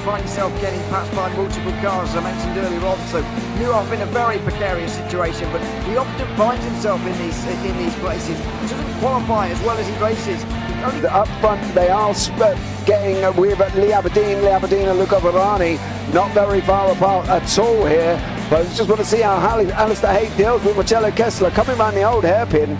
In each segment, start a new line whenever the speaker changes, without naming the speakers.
Find yourself getting passed by multiple cars, as I mentioned earlier on, so Newhoff in a very precarious situation, but he often finds himself in these places. He doesn't qualify as well as he races.
Up front they are getting with Lee Aberdeen and Luca Varani not very far apart at all here, but I just want to see how Alistair Haig deals with Marcello Kessler coming around the old hairpin.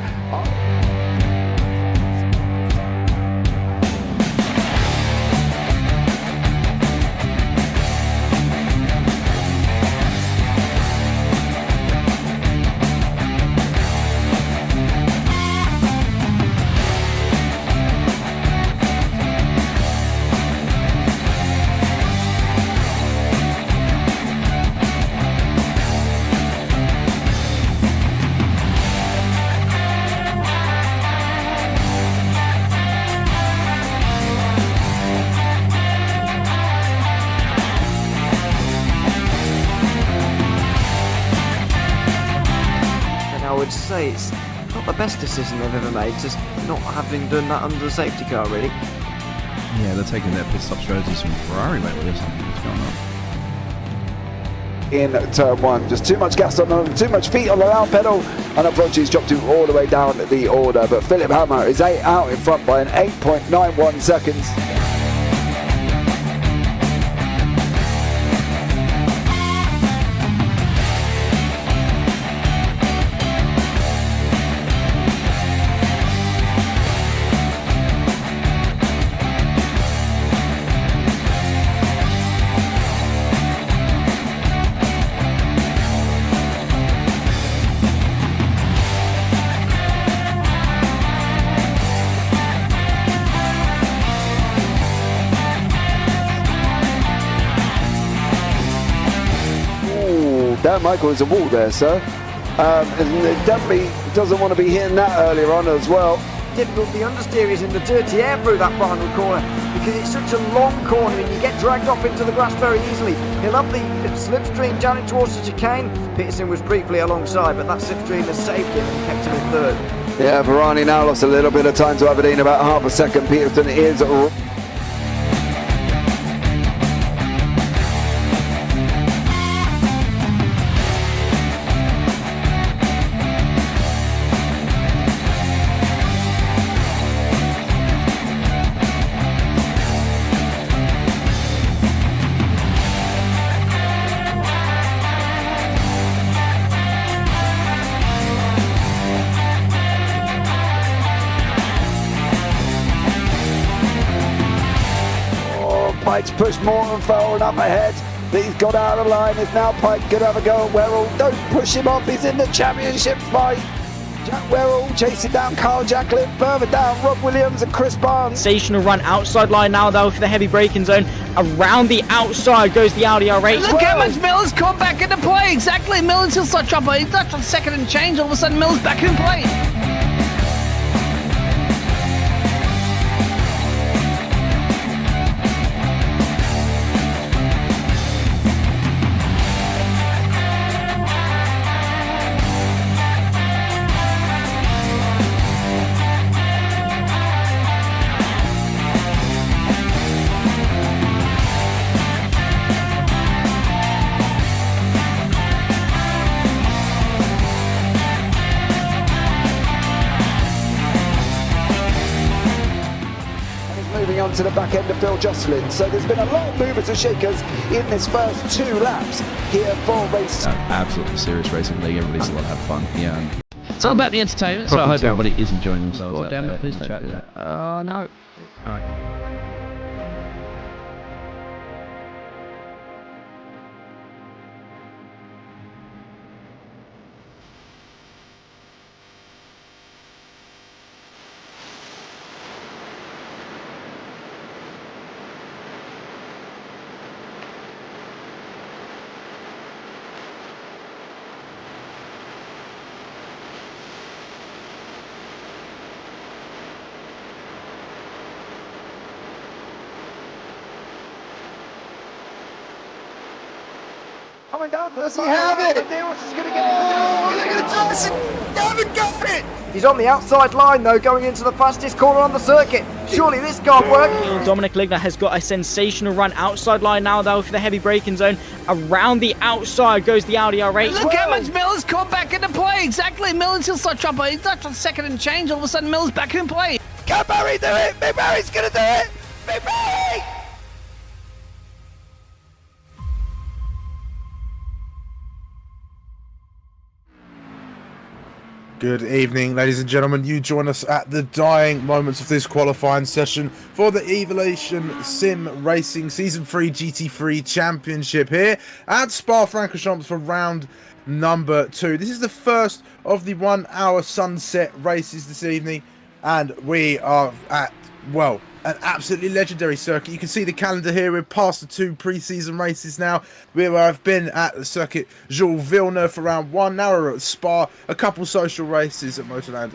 I would say it's not the best decision they've ever made, just not having done that under the safety car, really.
Yeah, they're taking their pit stop strategies from Ferrari lately or something. What's going on?
In turn one, just too much gas on them, too much feet on the loud pedal, and unfortunately he's dropped him all the way down the order, but Philip Hammer is out in front by an 8.91 seconds. Dan Michael is a wall there, sir. And it definitely doesn't want to be hitting that earlier on as well.
Difficult, the understeer is in the dirty air through that final corner because it's such a long corner and you get dragged off into the grass very easily. He'll have the slipstream down it towards the chicane. Peterson was briefly alongside, but that slipstream has saved him and kept him in third.
Yeah, Varani now lost a little bit of time to Aberdeen, about half a second. Peterson is Pike's pushed Morton forward up ahead. He's got out of line. It's now Pike going to have a go at Werrell. Don't push him off. He's in the championship fight. Jack Werrell chasing down Carl Jacklin. Further down, Rob Williams and Chris Barnes.
Sensational run outside line now though for the heavy braking zone. Around the outside goes the Audi R8.
Look how much Miller's come back into play. Exactly. Miller's still such trouble. He's not on second and change. All of a sudden Miller's back in play.
Moving on to the back end of Phil Jocelyn. So there's been a lot of movers and shakers in this first 2 laps here for race.
Absolutely serious racing league. Everybody's allowed to have fun. Yeah.
It's all about the entertainment.
So I hope everybody is enjoying themselves.
Oh, damn it, please don't
chat.
do that. No.
All right.
Coming down, does he have it? He's going to get it.
He's on the outside line though, going into the fastest corner on the circuit. Surely this can't work.
Dominic Ligner has got a sensational run outside line now though for the heavy braking zone. Around the outside goes the Audi R8.
Look how much Miller's caught back into play. Exactly. Miller's still start trouble. He's not on second and change. All of a sudden, Miller's back in play.
Can Barry do it? Big Barry's going to do it. Big Barry!
Good evening, ladies and gentlemen. You join us at the dying moments of this qualifying session for the Evolution Sim Racing Season 3 GT3 Championship here at Spa-Francorchamps for round number 2. This is the first of the 1 hour sunset races this evening, and we are at, well, an absolutely legendary circuit. You can see the calendar here. We're past the 2 pre-season races now. I've been at the circuit Jules Villeneuve for round 1. Now we're at Spa. A couple social races at Motorland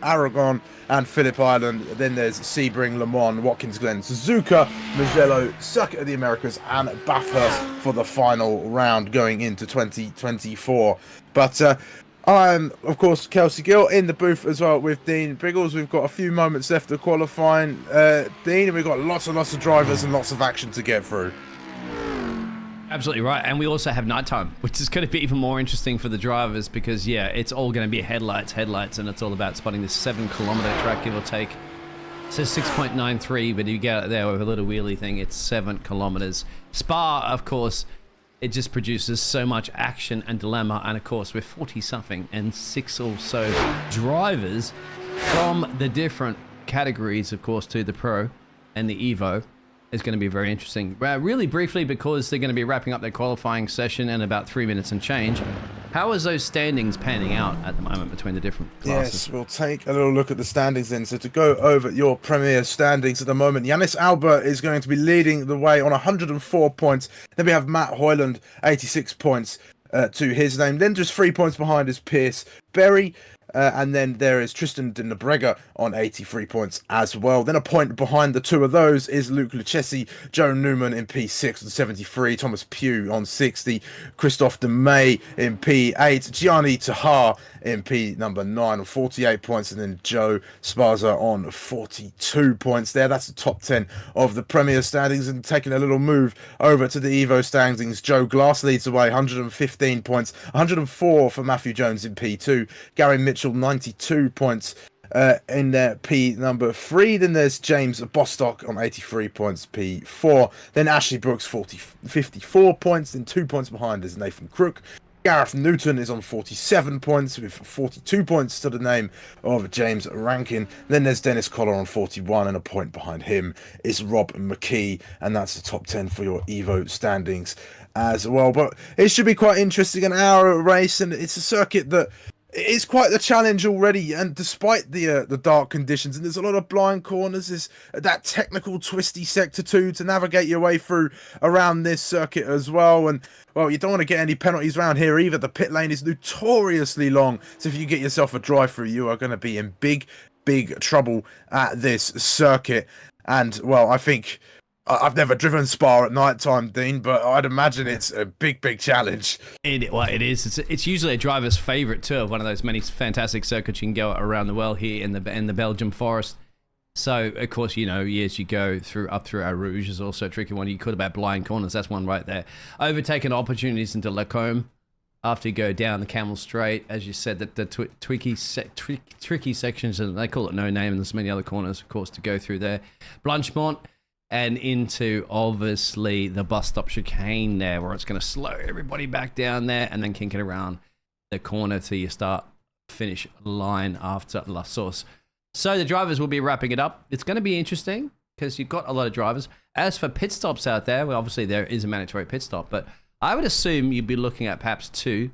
Aragon and Phillip Island. Then there's Sebring, Le Mans, Watkins Glen, Suzuka, Mugello, Circuit of the Americas, and Bathurst for the final round going into 2024. But I'm, of course, Kelsey Gill in the booth as well with Dean Biggles. We've got a few moments left of qualifying, Dean, and we've got lots and lots of drivers and lots of action to get through.
Absolutely right, and we also have nighttime, which is going to be even more interesting for the drivers because, yeah, it's all going to be headlights, and it's all about spotting this 7-kilometer track, give or take. It says 6.93, but you get out there with a little wheelie thing, it's 7 kilometers. Spa, of course, it just produces so much action and dilemma, and of course we're 40-something and 6 or so drivers from the different categories, of course, to the Pro and the Evo is going to be very interesting. Really briefly, because they're going to be wrapping up their qualifying session in about 3 minutes and change, how is those standings panning out at the moment between the different classes?
Yes, we'll take a little look at the standings then. So to go over your Premier standings at the moment, Yannis Albert is going to be leading the way on 104 points. Then we have Matt Hoyland, 86 points to his name. Then just 3 points behind is Pierce Berry. And then there is Tristan de Nebrega on 83 points as well. Then a point behind the two of those is Luke Lucchesi, Joe Newman in P6 on 73, Thomas Pugh on 60, Christophe de May in P8, Gianni Tahar in P number 9 on 48 points, and then Joe Sparza on 42 points there. That's the top 10 of the Premier standings. And taking a little move over to the Evo standings, Joe Glass leads away, 115 points, 104 for Matthew Jones in P2, Gary Mitchell 92 points in their P number 3. Then there's James Bostock on 83 points, P4. Then Ashley Brooks 54 points. Then 2 points behind is Nathan Crook. Gareth Newton is on 47 points with 42 points to the name of James Rankin. Then there's Dennis Collar on 41, and a point behind him is Rob McKee, and that's the top 10 for your Evo standings as well. But it should be quite interesting, an hour race, and it's a circuit that it's quite the challenge already, and despite the dark conditions, and there's a lot of blind corners, there's that technical twisty sector 2 to navigate your way through around this circuit as well. And well, you don't want to get any penalties around here either. The pit lane is notoriously long, so if you get yourself a drive through, you are going to be in big trouble at this circuit. And well, I think I've never driven Spa at night time, Dean, but I'd imagine it's a big challenge.
It is. It's usually a driver's favourite too, of one of those many fantastic circuits you can go around the world here in the Belgian forest. So, of course, you know, as you go up through Eau Rouge is also a tricky one. You could about blind corners. That's one right there. Overtaking opportunities into Lacombe after you go down the Camel Straight. As you said, that the tricky sections, and they call it No Name, and there's many other corners, of course, to go through there. Blanchemont. And into, obviously, the bus stop chicane there, where it's going to slow everybody back down there and then kink it around the corner to your start-finish line after La Source. So the drivers will be wrapping it up. It's going to be interesting because you've got a lot of drivers. As for pit stops out there, well, obviously there is a mandatory pit stop, but I would assume you'd be looking at perhaps 2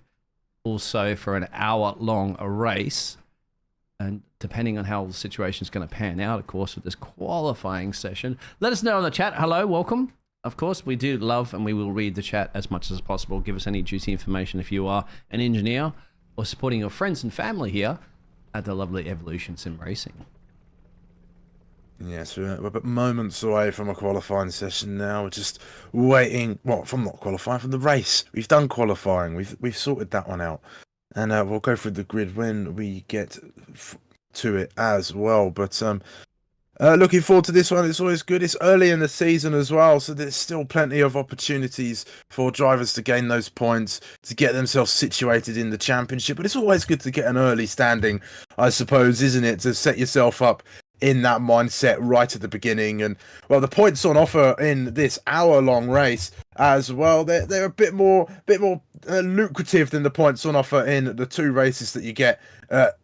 also for an hour-long race. And depending on how the situation is going to pan out, of course, with this qualifying session, let us know in the chat. Hello, welcome. Of course, we do love and we will read the chat as much as possible. Give us any juicy information if you are an engineer or supporting your friends and family here at the lovely Evolution Sim Racing.
Yes, we're but moments away from a qualifying session now. We're just waiting. Well, from not qualifying, from the race. We've done qualifying. We've sorted that one out, and we'll go through the grid when we get to it as well. But looking forward to this one. It's always good. It's early in the season as well, so there's still plenty of opportunities for drivers to gain those points, to get themselves situated in the championship. But it's always good to get an early standing, I suppose, isn't it? To set yourself up in that mindset right at the beginning. And well, the points on offer in this hour-long race as well, they're a bit more lucrative than the points on offer in the 2 races that you get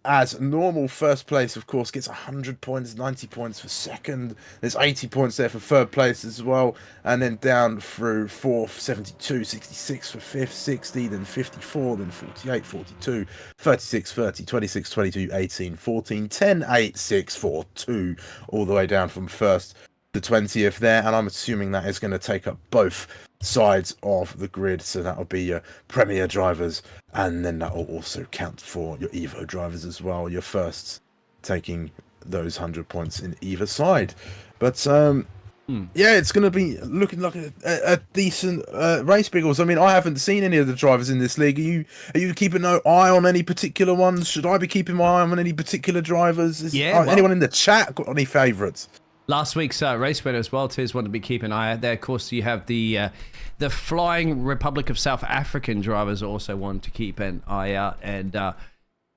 as normal. First place, of course, gets 100 points, 90 points for second. There's 80 points there for third place as well, and then down through fourth, 72, 66 for fifth, 60, then 54, then 48, 42, 36, 30, 26, 22, 18, 14, 10, 8, 6, 4, 2, all the way down from first to 20th there. And I'm assuming that is going to take up both sides of the grid, so that'll be your Premier drivers, and then that will also count for your Evo drivers as well, your firsts taking those 100 points in either side. But yeah, it's going to be looking like a decent race, Biggles. I mean, I haven't seen any of the drivers in this league. Are you keeping no eye on any particular ones? Should I be keeping my eye on any particular drivers? Anyone in the chat got any favourites?
Last week's race winner as well, too, is one to be keeping an eye out there. Of course, you have the Flying Republic of South African drivers also one to keep an eye out, and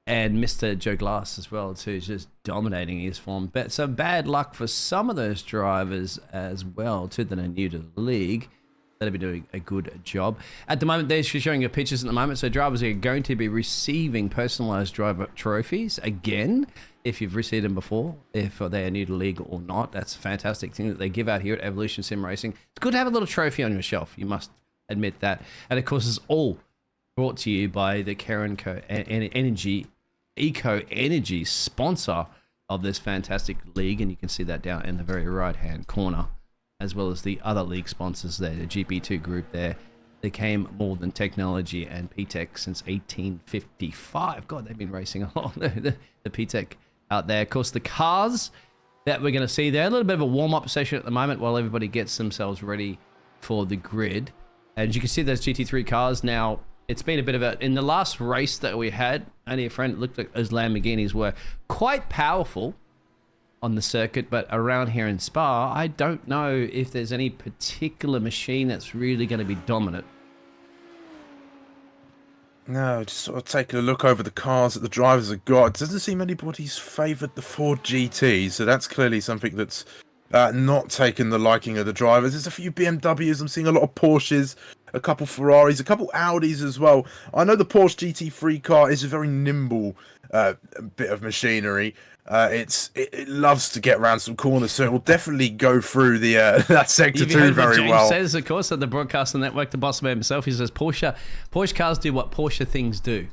Mr. Joe Glass as well, too, just dominating his form. But some bad luck for some of those drivers as well, too, that are new to the league. That'll be doing a good job. At the moment, they're showing you pictures at the moment, so drivers are going to be receiving personalised driver trophies again, if you've received them before, if they are new to the league or not. That's a fantastic thing that they give out here at Evolution Sim Racing. It's good to have a little trophy on your shelf, you must admit that. And of course, it's all brought to you by the Eco Energy sponsor of this fantastic league, and you can see that down in the very right-hand corner, as well as the other league sponsors there, the GP2 group there. They came more than technology and PTEC since 1855. God, they've been racing a lot, the PTEC out there. Of course, the cars that we're going to see there, a little bit of a warm-up session at the moment while everybody gets themselves ready for the grid. And you can see those GT3 cars now. It's been a bit of a... In the last race that we had, only a friend, it looked like those Lamborghinis were quite powerful on the circuit, but around here in Spa, I don't know if there's any particular machine that's really going to be dominant.
No, just sort of taking a look over the cars that the drivers have got. It doesn't seem anybody's favoured the Ford GT, so that's clearly something that's not taken the liking of the drivers. There's a few BMWs, I'm seeing a lot of Porsches, a couple Ferraris, a couple Audis as well. I know the Porsche GT3 car is a very nimble bit of machinery. It loves to get around some corners, so it will definitely go through the that sector 2 very
James
well.
Says, of course, at the broadcasting network, the boss man himself, he says Porsche cars do what Porsche things do.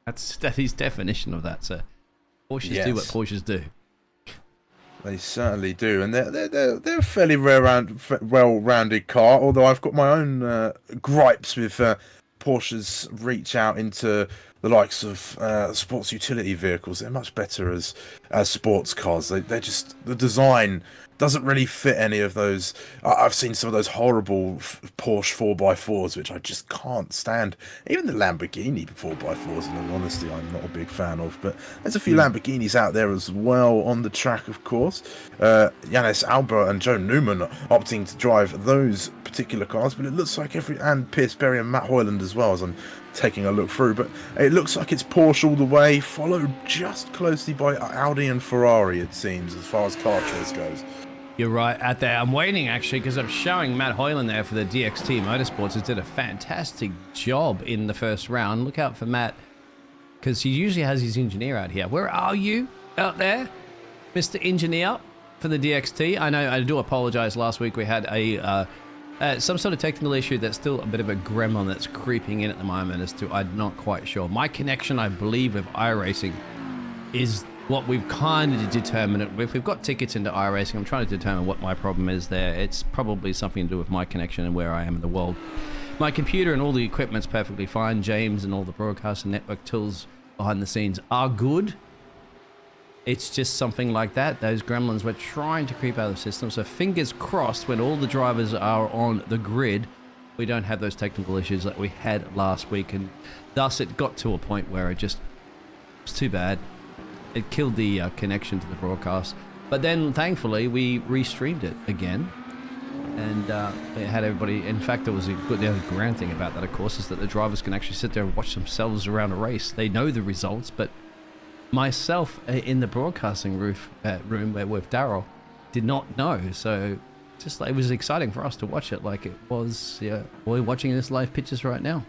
That's his definition of that, sir. Porsches do what Porsches do.
They certainly do, and they're a fairly well-rounded car. Although I've got my own gripes with Porsche's reach out into the likes of sports utility vehicles. They're much better as sports cars. They're just, the design doesn't really fit any of those. I've seen some of those horrible Porsche 4x4s, which I just can't stand. Even the Lamborghini 4x4s, in all honesty, I'm not a big fan of. But there's a few Lamborghinis out there as well on the track, of course. Yannis Albert and Joe Newman opting to drive those particular cars, but it looks like and Pierce Berry and Matt Hoyland as well, as I'm taking a look through. But it looks like it's Porsche all the way, followed just closely by Audi and Ferrari, it seems, as far as car choice goes.
You're right out there. I'm waiting, actually, because I'm showing Matt Hoyland there for the DXT Motorsports, who did a fantastic job in the first round. Look out for Matt, because he usually has his engineer out here. Where are you out there, Mr. Engineer, for the DXT? I know, I do apologize. Last week we had some sort of technical issue that's still a bit of a gremlin that's creeping in at the moment as to, I'm not quite sure. My connection, I believe, with iRacing is what we've kind of determined it with. We've got tickets into iRacing. I'm trying to determine what my problem is there. It's probably something to do with my connection and where I am in the world. My computer and all the equipment's perfectly fine. James and all the broadcast and network tools behind the scenes are good. it's just something like that. Those gremlins were trying to creep out of the system. So fingers crossed when all the drivers are on the grid, we don't have those technical issues that we had last week. And thus it got to a point where it was too bad. It killed the connection to the broadcast. But then thankfully we restreamed it again. And it had everybody. In fact, there was the other grand thing about that, of course, is that the drivers can actually sit there and watch themselves around a race. They know the results, but myself in the broadcasting room with Darragh did not know. So just it was exciting for us to watch it like it was. Yeah, we're watching this live pictures right now.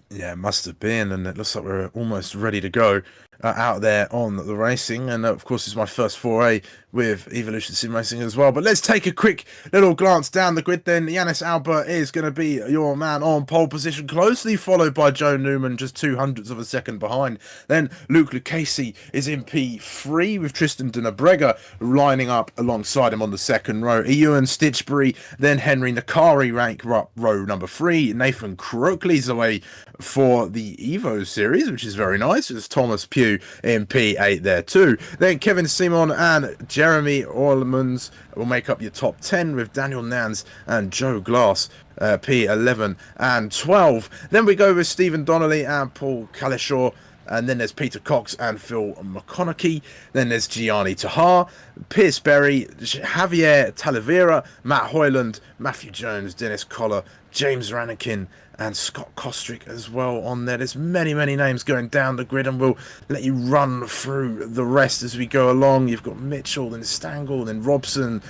Yeah, it must have been, and it looks like we're almost ready to go out there on the racing. And of course, it's my first foray with Evolution Sim Racing as well. But let's take a quick little glance down the grid then. Yanis Albert is going to be your man on pole position, closely followed by Joe Newman, just 0.02 of a second behind. Then Luke Lucchese is in P3 with Tristan de Nobrega lining up alongside him on the second row. Ewan Stitchbury, then Henry Nakari rank row number 3. Nathan Croakley's away for the Evo series, which is very nice. There's Thomas Pugh in P8 there too. Then Kevin Simon and Jeremy Orlemans will make up your top 10 with Daniel Nans and Joe Glass P11 and 12. Then we go with Stephen Donnelly and Paul Calishaw. And then there's Peter Cox and Phil McConaughey. Then there's Gianni Tahar, Pierce Berry, Javier Talavera, Matt Hoyland, Matthew Jones, Dennis Collar, James Rannikin, and Scott Kostrick as well on there. There's many names going down the grid, and we'll let you run through the rest as we go along. You've got Mitchell, then Stangl, then Robson,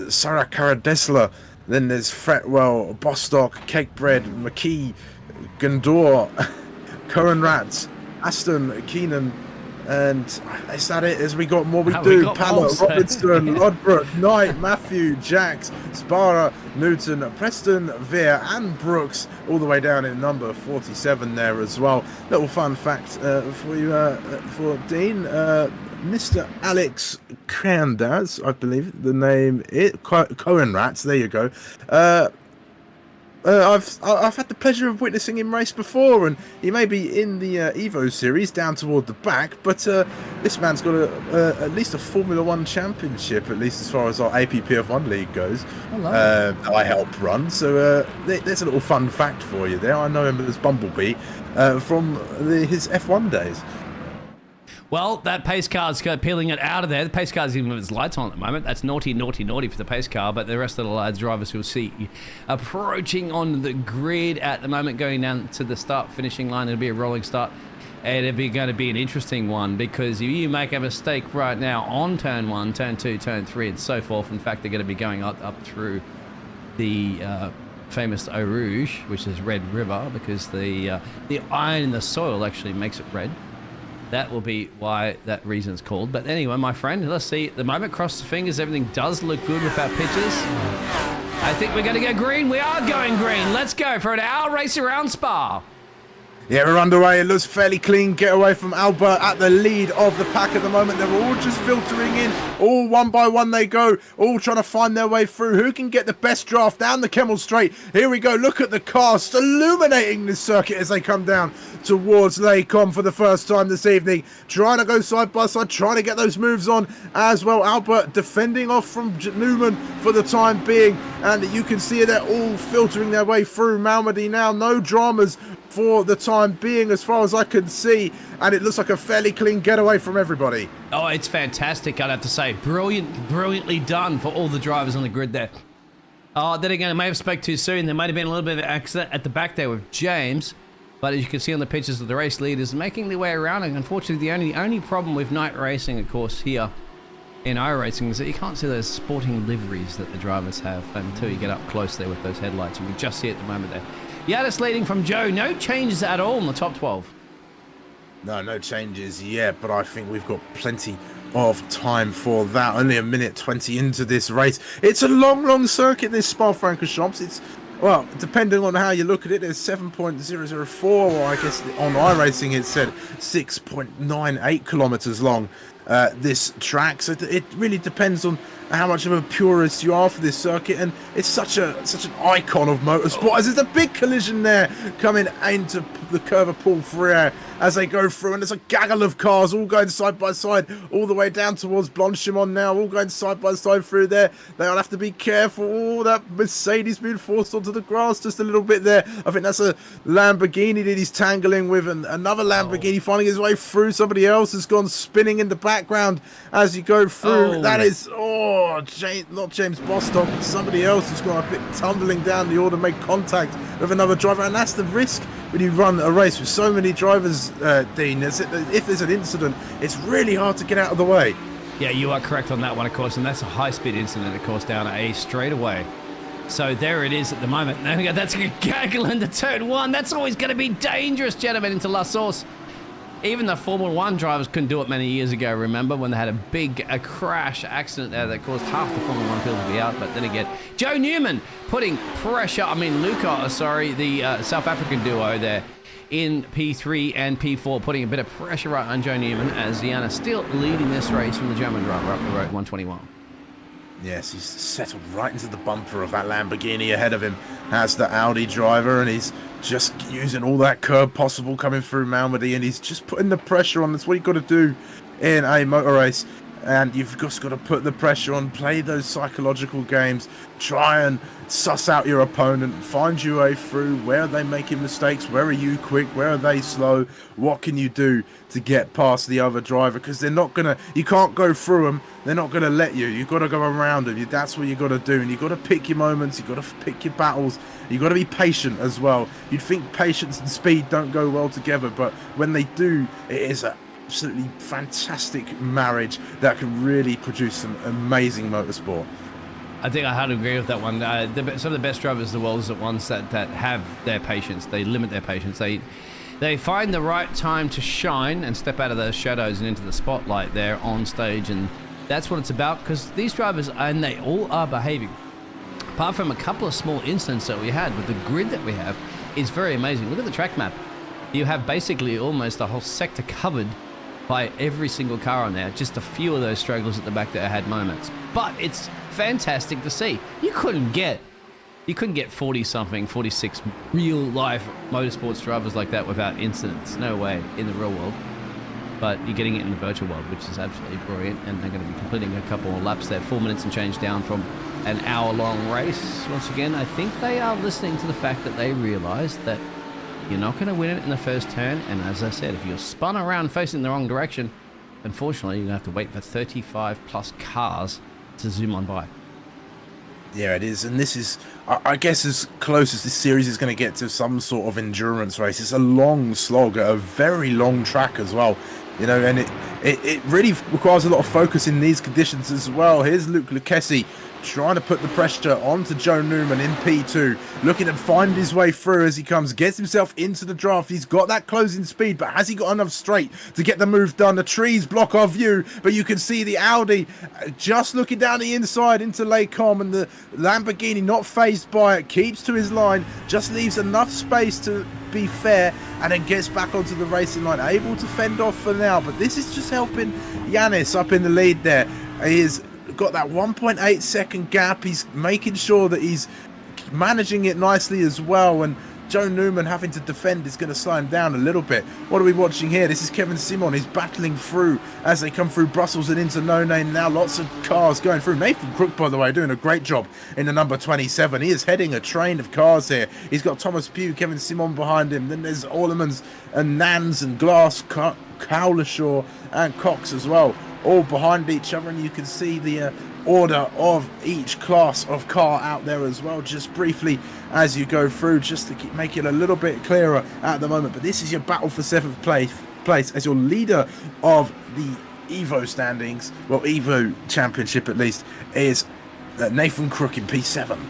Sarah Karadesla, then there's Fretwell, Bostock, Cakebread, McKee, Gandor, Cohen Rats, Aston, Keenan, and is that it? As we got more, we Palmer, Robinson, Lodbrook, Knight, Matthew, Jacks, Spara, Newton, Preston, Veer, and Brooks, all the way down in number 47 there as well. Little fun fact for you, for Dean, Mr. Alex Kandaz, I believe the name is, Cohen Rats, there you go. I've had the pleasure of witnessing him race before, and he may be in the Evo series down toward the back, but this man's got at least a Formula 1 championship, at least as far as our APPF1 league goes. I help run, so there's a little fun fact for you there. I know him as Bumblebee from his F1 days.
Well, that pace car's peeling it out of there. The pace car's even with its lights on at the moment. That's naughty for the pace car, but the rest of the lads drivers you'll see approaching on the grid at the moment, going down to the start-finishing line. It'll be a rolling start, and it'll going to be an interesting one, because if you make a mistake right now on turn 1, turn 2, turn 3, and so forth, in fact, they're going to be going up through the famous Eau Rouge, which is Red River, because the iron in the soil actually makes it red. That will be why that reason is called. But anyway, my friend, let's see. At the moment, cross the fingers, everything does look good with our pitches. I think we're going to go green. We are going green. Let's go for an hour race around Spa.
Yeah, we're underway. It looks fairly clean. Get away from Albert at the lead of the pack at the moment. They're all just filtering in. All one by one they go. All trying to find their way through. Who can get the best draft down the Kemmel Straight? Here we go. Look at the cars illuminating this circuit as they come down towards Laycombe for the first time this evening. Trying to go side by side. Trying to get those moves on as well. Albert defending off from Newman for the time being. And you can see they're all filtering their way through Malmedy now. No dramas for the time being as far as I can see, and it looks like a fairly clean getaway from everybody.
Oh, it's fantastic, I'd have to say. Brilliantly done for all the drivers on the grid there. Oh, then again, I may have spoke too soon. There might have been a little bit of an accident at the back there with James, but as you can see on the pictures of the race leaders making their way around, and unfortunately the only problem with night racing, of course, here in iRacing is that you can't see those sporting liveries that the drivers have until you get up close there with those headlights, and we just see it at the moment there. Yanis leading from Joe. No changes at all in the top 12.
No changes yet, but I think we've got plenty of time for that. Only a minute 20 into this race. It's a long circuit, this Spa-Francorchamps. It's, well, depending on how you look at it, it's 7.004, or I guess on iRacing it said 6.98 kilometers long. this track. So it really depends on how much of a purist you are for this circuit, and it's such an icon of motorsport. As there's a big collision there coming into the curve of Paul Freire as they go through, and there's a gaggle of cars all going side by side all the way down towards Blanchimont now, all going side by side through there. They'll have to be careful. Oh, that Mercedes being forced onto the grass just a little bit there. I think that's a Lamborghini that he's tangling with, and another Lamborghini finding his way through. Somebody else has gone spinning in the background as you go through. That is, not James Bostock, but somebody else who's gone a bit tumbling down the order, make contact with another driver, and that's the risk when you run a race with so many drivers, Dean. If there's an incident, it's really hard to get out of the way.
Yeah, you are correct on that one, of course, and that's a high-speed incident, of course, down a straightaway. So there it is at the moment. There we go. That's a gaggle into turn one. That's always going to be dangerous, gentlemen, into La Source. Even the Formula 1 drivers couldn't do it many years ago, remember, when they had a crash accident there that caused half the Formula 1 field to be out. But then again, Joe Newman putting pressure, the South African duo there in P3 and P4, putting a bit of pressure right on Joe Newman as Deanna still leading this race from the German driver up the road, 121.
Yes, he's settled right into the bumper of that Lamborghini ahead of him as the Audi driver, and he's just using all that curb possible coming through Malmedy, and he's just putting the pressure on. That's what you've got to do in a motor race, and you've just got to put the pressure on, play those psychological games, try and suss out your opponent, find your way through. Where are they making mistakes? Where are you quick? Where are they slow? What can you do to get past the other driver? Because they're not gonna, you can't go through them. They're not gonna let you. You've got to go around them. That's what you got to do, and you've got to pick your moments. You've got to pick your battles. You've got to be patient as well. You'd think patience and speed don't go well together, but when they do, it is a absolutely fantastic marriage that can really produce some amazing motorsport.
I think I had to agree with that one. Some of the best drivers in the world are the ones that have their patience. They limit their patience. They find the right time to shine and step out of those shadows and into the spotlight there on stage, and that's what it's about, because these drivers, and they all are behaving. Apart from a couple of small incidents that we had with the grid that we have, is very amazing. Look at the track map. You have basically almost the whole sector covered by every single car on there. Just a few of those struggles at the back that had moments, but it's fantastic to see. You couldn't get 40-something, 46 real-life motorsports drivers like that without incidents. No way in the real world. But you're getting it in the virtual world, which is absolutely brilliant, and they're going to be completing a couple of laps there. 4 minutes and change down from an hour-long race. Once again, I think they are listening to the fact that they realise that you're not going to win it in the first turn, and as I said, if you're spun around facing the wrong direction, unfortunately, you're going to have to wait for 35-plus cars to zoom on by.
Yeah, it is, and this is, I guess, as close as this series is going to get to some sort of endurance race. It's a long slog, a very long track as well, you know, and it really requires a lot of focus in these conditions as well. Here's Luke Lucchesi trying to put the pressure onto Joe Newman in P2, looking to find his way through as he gets himself into the draft. He's got that closing speed, but has he got enough straight to get the move done? The trees block our view, but you can see the Audi just looking down the inside into Lake Com, and the Lamborghini, not phased by it, keeps to his line, just leaves enough space to be fair, and then gets back onto the racing line, able to fend off for now. But this is just helping Yanis up in the lead there. He is got that 1.8 second gap. He's making sure that he's managing it nicely as well, and Joe Newman having to defend is going to slow him down a little bit. What are we watching here? This is Kevin Simon. He's battling through as they come through Brussels and into No Name now. Lots of cars going through. Nathan Crook, by the way, doing a great job in the number 27. He is heading a train of cars here. He's got Thomas Pugh, Kevin Simon behind him. Then there's Orlemans and Nans and Glass, Cowlishaw and Cox as well, all behind each other, and you can see the order of each class of car out there as well, just briefly as you go through, just to make it a little bit clearer at the moment. But this is your battle for 7th place as your leader of the Evo standings, well, Evo Championship at least, is Nathan Crook in P7.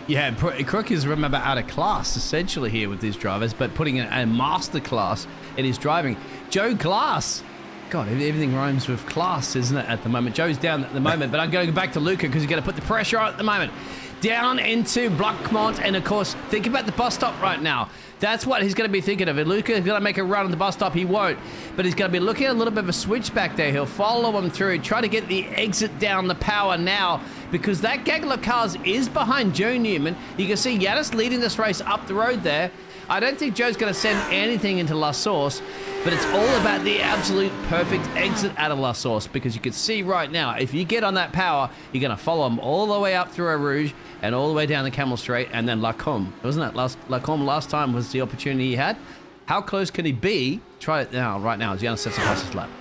Yeah, Crook is, remember, out of class essentially here with these drivers, but putting a masterclass in his driving. Joe Glass, God, everything rhymes with class, isn't it, at the moment? Joe's down at the moment, but I'm going back to Luca because he's going to put the pressure on at the moment. down into Blancmont, and of course, think about the bus stop right now. That's what he's going to be thinking of. If Luca's going to make a run on the bus stop, he won't. But he's going to be looking at a little bit of a switchback there. He'll follow him through, try to get the exit down the power now, because that gaggle of cars is behind Joe Newman. You can see Yanis leading this race up the road there. I don't think Joe's going to send anything into La Source, but it's all about the absolute perfect exit out of La Source, because you can see right now, if you get on that power, you're going to follow him all the way up through Eau Rouge and all the way down the Camel Straight, and then La Combe. Wasn't that La Combe last time was the opportunity he had? How close can he be? Try it now, right now, as Yanis sets the fastest lap.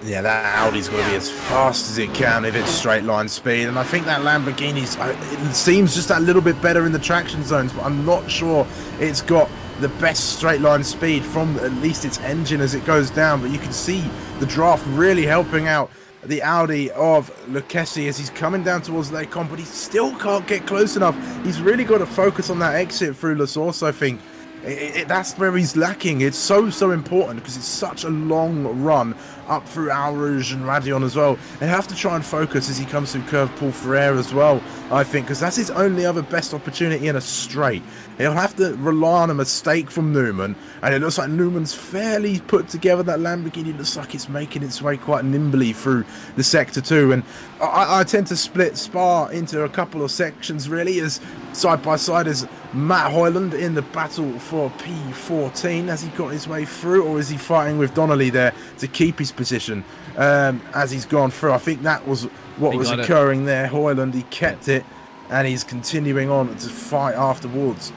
Yeah, that Audi's got to be as fast as it can if it's straight line speed, and I think that Lamborghini's, it seems just a little bit better in the traction zones, but I'm not sure it's got the best straight line speed from at least its engine as it goes down. But you can see the draft really helping out the Audi of Lucchesi as he's coming down towards Les Combes, but he still can't get close enough. He's really got to focus on that exit through La Source, I think. That's where he's lacking. It's so important because it's such a long run up through Eau Rouge and Radion as well. They have to try and focus as he comes through Curve Paul Ferrer as well, I think, because that's his only other best opportunity in a straight. He'll have to rely on a mistake from Newman, and it looks like Newman's fairly put together. That Lamborghini looks like it's making its way quite nimbly through the Sector 2, and I tend to split Spa into a couple of sections really, as side by side as Matt Hoyland in the battle for P14. Has he got his way through, or is he fighting with Donnelly there to keep his position as he's gone through? I think that was what was occurring there. Hoyland, he kept it, and he's continuing on to fight afterwards.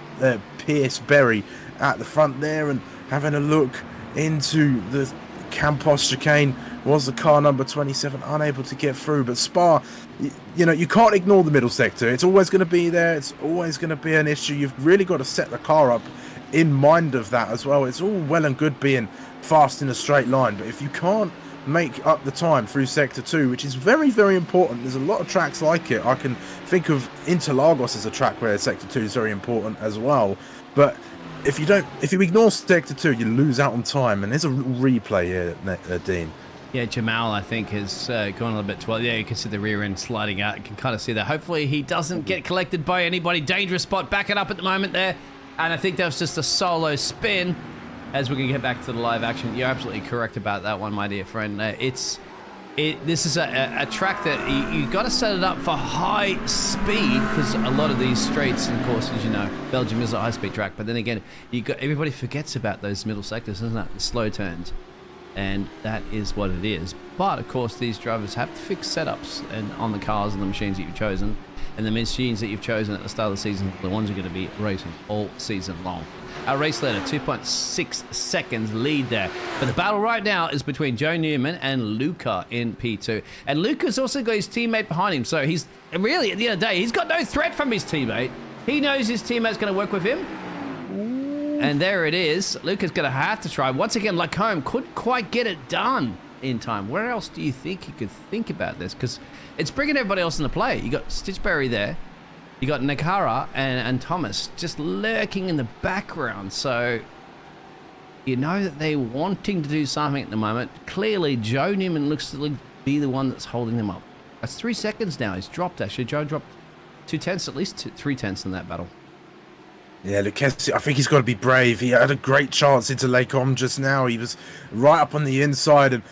Pierce Berry at the front there, and having a look into the Campos chicane was the car number 27 unable to get through. But Spa, you know, you can't ignore the middle sector. It's always going to be there. It's always going to be an issue. You've really got to set the car up in mind of that as well. It's all well and good being fast in a straight line, but if you can't make up the time through Sector 2, which is very, very important. There's a lot of tracks like it. I can think of Interlagos as a track where Sector 2 is very important as well. But if you ignore Sector 2, you lose out on time. And there's a replay here, Dean.
Yeah, Jamal, I think, has gone a little bit too well. Yeah, you can see the rear end sliding out. You can kind of see that. Hopefully he doesn't get collected by anybody. Dangerous spot, backing up at the moment there. And I think that was just a solo spin. As we can get back to the live action, you're absolutely correct about that one, my dear friend. This is a track that you got to set it up for high speed, because a lot of these straights and courses, you know, Belgium is a high-speed track. But then again, everybody forgets about those middle sectors, isn't it? The slow turns, and that is what it is. But of course, these drivers have to fix setups and on the cars and the machines that you've chosen, and the machines that you've chosen at the start of the season, the ones you're going to be racing all season long. Our race leader, 2.6 seconds lead there. But the battle right now is between Joe Newman and Luca in P2. And Luca's also got his teammate behind him. So he's really, at the end of the day, he's got no threat from his teammate. He knows his teammate's going to work with him. And there it is. Luca's going to have to try. Once again, Lacombe couldn't quite get it done in time. Where else do you think he could think about this? Because it's bringing everybody else into play. You got Stitchberry there. You got Nakara and Thomas just lurking in the background. So you know that they're wanting to do something at the moment. Clearly, Joe Newman looks to be the one that's holding them up. That's 3 seconds now. He's dropped, actually. Joe dropped 2 tenths, at least 3 tenths in that battle.
Yeah, Lucchesi, I think he's got to be brave. He had a great chance into Les Combes just now. He was right up on the inside, and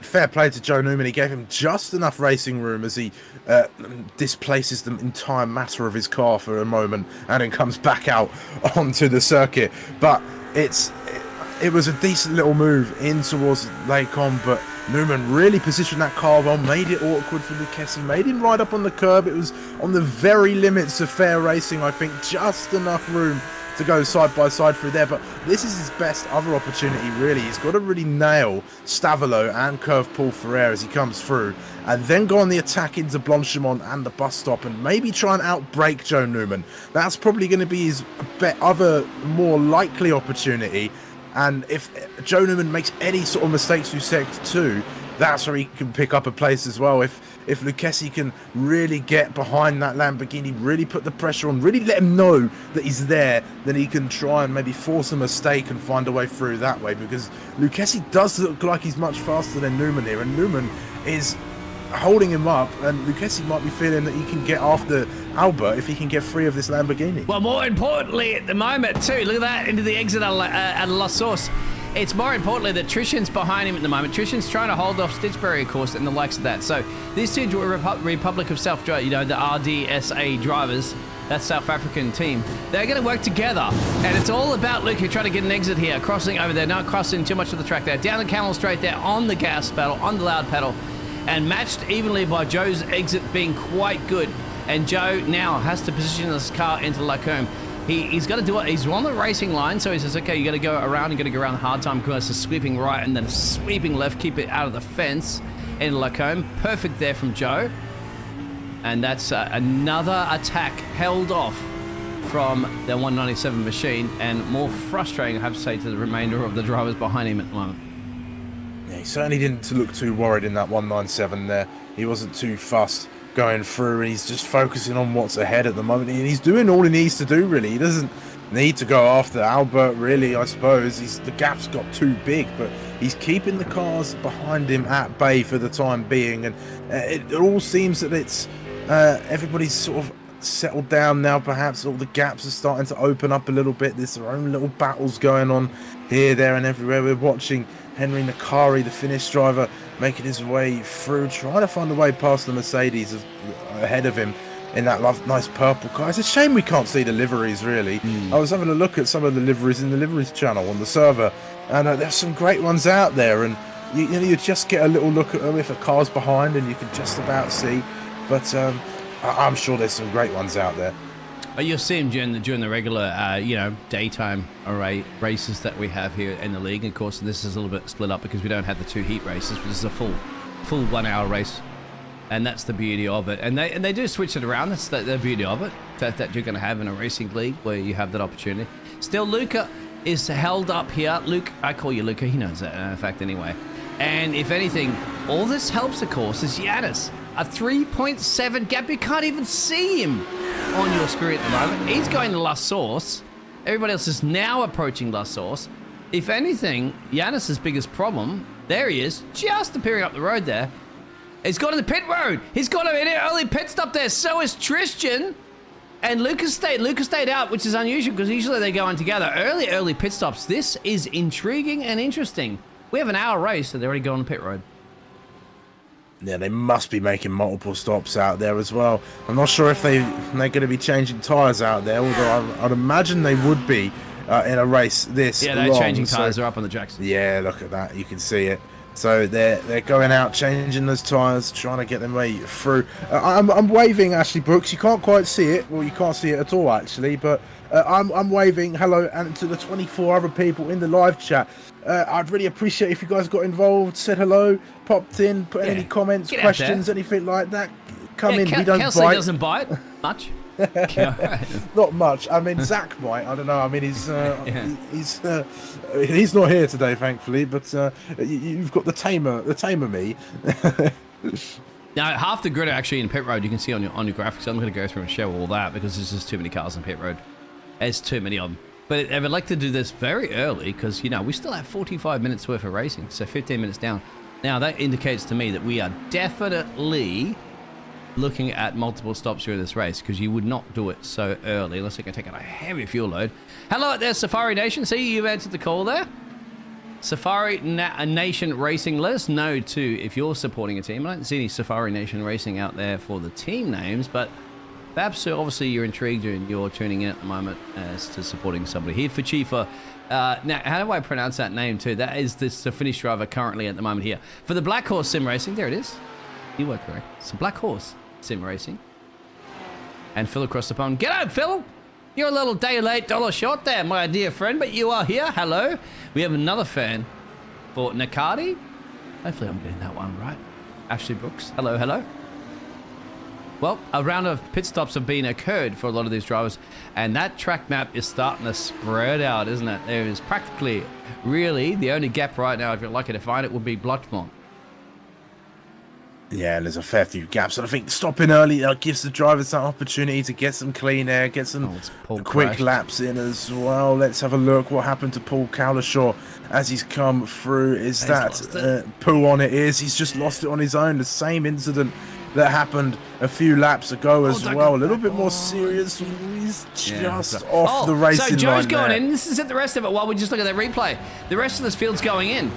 fair play to Joe Newman. He gave him just enough racing room as he displaces the entire matter of his car for a moment and then comes back out onto the circuit. But it was a decent little move in towards Les Combes, but Newman really positioned that car well, made it awkward for Lucchesi, made him ride up on the curb. It was on the very limits of fair racing, I think, just enough room to go side by side through there. But this is his best other opportunity, really. He's got to really nail Stavolo and Curve Paul Ferrer as he comes through, and then go on the attack into Blanchimont and the bus stop, and maybe try and outbrake Joe Newman. That's probably going to be his other more likely opportunity. And if Joe Newman makes any sort of mistakes through Sector 2, that's where he can pick up a place as well. If Lucchesi can really get behind that Lamborghini, really put the pressure on, really let him know that he's there, then he can try and maybe force a mistake and find a way through that way, because Lucchesi does look like he's much faster than Newman here, and Newman is holding him up, and Lucchesi might be feeling that he can get after Albert if he can get free of this Lamborghini.
Well, more importantly at the moment too, look at that, into the exit at La Source. It's more importantly that Trishan's behind him at the moment. Trishan's trying to hold off Stitchberry, of course, and the likes of that. So these two Republic of South, the RDSA drivers, that South African team, they're going to work together. And it's all about Luke, who trying to get an exit here, crossing over there, not crossing too much of the track there, down the camel straight there, on the gas pedal, on the loud pedal, and matched evenly by Joe's exit being quite good. And Joe now has to position this car into Lacombe. He's got to do it. He's on the racing line, so he says, okay, you got to go around. You got to go around the hard time course, a sweeping right and then a sweeping left, keep it out of the fence in Lacombe. Perfect there from Joe. And that's another attack held off from the 197 machine, and more frustrating, I have to say, to the remainder of the drivers behind him at the moment.
Yeah, he certainly didn't look too worried in that 197 there. He wasn't too fussed going through, and he's just focusing on what's ahead at the moment, and he's doing all he needs to do, really. He doesn't need to go after Albert, really, I suppose. The gap's got too big, but he's keeping the cars behind him at bay for the time being, and it all seems that it's everybody's sort of settled down now. Perhaps all the gaps are starting to open up a little bit. There's their own little battles going on here, there, and everywhere. We're watching Henry Nakari, the Finnish driver, making his way through, trying to find a way past the Mercedes ahead of him in that nice purple car. It's a shame we can't see the liveries, really. I was having a look at some of the liveries in the liveries channel on the server, and there's some great ones out there, and you just get a little look at them if a car's behind, and you can just about see. But I'm sure there's some great ones out there.
You'll see them during the regular, daytime races that we have here in the league. And of course, this is a little bit split up because we don't have the two heat races, but this is a full 1 hour race, and that's the beauty of it. And they do switch it around. That's the beauty of it that you're going to have in a racing league where you have that opportunity. Still, Luca is held up here. Luke, I call you Luca. He knows that, in fact, anyway. And if anything, all this helps, of course, is Yanis. A 3.7 gap. You can't even see him on your screen at the moment. He's going to La Source. Everybody else is now approaching La Source. If anything, Yanis's biggest problem, there he is, just appearing up the road there. He's gone to the pit road. He's got an early pit stop there. So is Tristan. And Lucas stayed out, which is unusual because usually they go on together. Early pit stops. This is intriguing and interesting. We have an hour race, so they're already going on the pit road.
Yeah, they must be making multiple stops out there as well. I'm not sure if they're going to be changing tyres out there, although I'd imagine they would be in a race this long.
Yeah, they're changing tyres. They're up on the jacks.
Yeah, look at that. You can see it. So they're going out, changing those tyres, trying to get them way through. I'm waving, Ashley Brooks. You can't quite see it. Well, you can't see it at all, actually. But I'm waving hello and to the 24 other people in the live chat. I'd really appreciate if you guys got involved, said hello, popped in, put any comments, questions, anything like that. Come in. We don't
Kelsey
bite.
Doesn't bite much.
Not much. I mean, Zach might. I don't know. I mean, he's not here today, thankfully. But you've got the tamer me.
Now, half the grid are actually in pit road. You can see on your graphics. I'm going to go through and show all that because there's just too many cars in pit road. There's too many of them. But I would like to do this very early because we still have 45 minutes worth of racing, so 15 minutes down. Now that indicates to me that we are definitely looking at multiple stops during this race because you would not do it so early unless you're going to take out a heavy fuel load. Hello out there, Safari Nation. See, you've answered the call there. Safari Nation Racing, let us know too if you're supporting a team. I don't see any Safari Nation Racing out there for the team names, but perhaps obviously you're intrigued and you're tuning in at the moment as to supporting somebody. Here for Chifa. Now, how do I pronounce that name too? That is the Finnish driver currently at the moment here. For the Black Horse Sim Racing, there it is. You were correct. It's a Black Horse Sim Racing. And Phil across the pond. G'day, Phil! You're a little day late, dollar short there, my dear friend, but you are here. Hello. We have another fan for Nakati. Hopefully I'm getting that one right. Ashley Brooks. Hello, hello. Well, a round of pit stops have been occurred for a lot of these drivers, and that track map is starting to spread out, isn't it? There is practically, really, the only gap right now, if you're lucky to find it, would be Blotchmont.
Yeah, and there's a fair few gaps, and I think stopping early gives the drivers that opportunity to get some clean air, get some quick laps in as well. Let's have a look what happened to Paul Cowlishaw as he's come through. Is that poo on it is? He's just lost it on his own. The same incident that happened a few laps ago as well. A little bit more serious. He's just off the racing line.
So Joe's going
there.
in. This is it, the rest of it, while we just look at that replay. The rest of this field's going in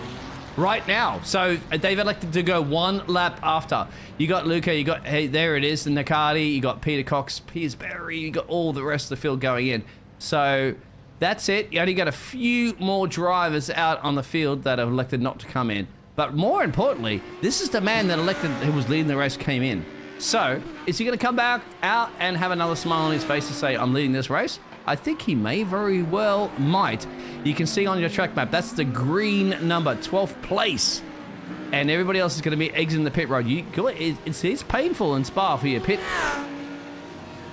right now. So they've elected to go one lap after. You got Luca, you got, hey, there it is, the Nicardi, you got Peter Cox, Piers Berry, you got all the rest of the field going in. So that's it. You only got a few more drivers out on the field that have elected not to come in. But more importantly, this is the man that elected, who was leading the race, came in. So, is he going to come back out and have another smile on his face to say, I'm leading this race? I think he may very well might. You can see on your track map, that's the green number, 12th place. And everybody else is going to be exiting the pit road. It's painful in Spa for your pit.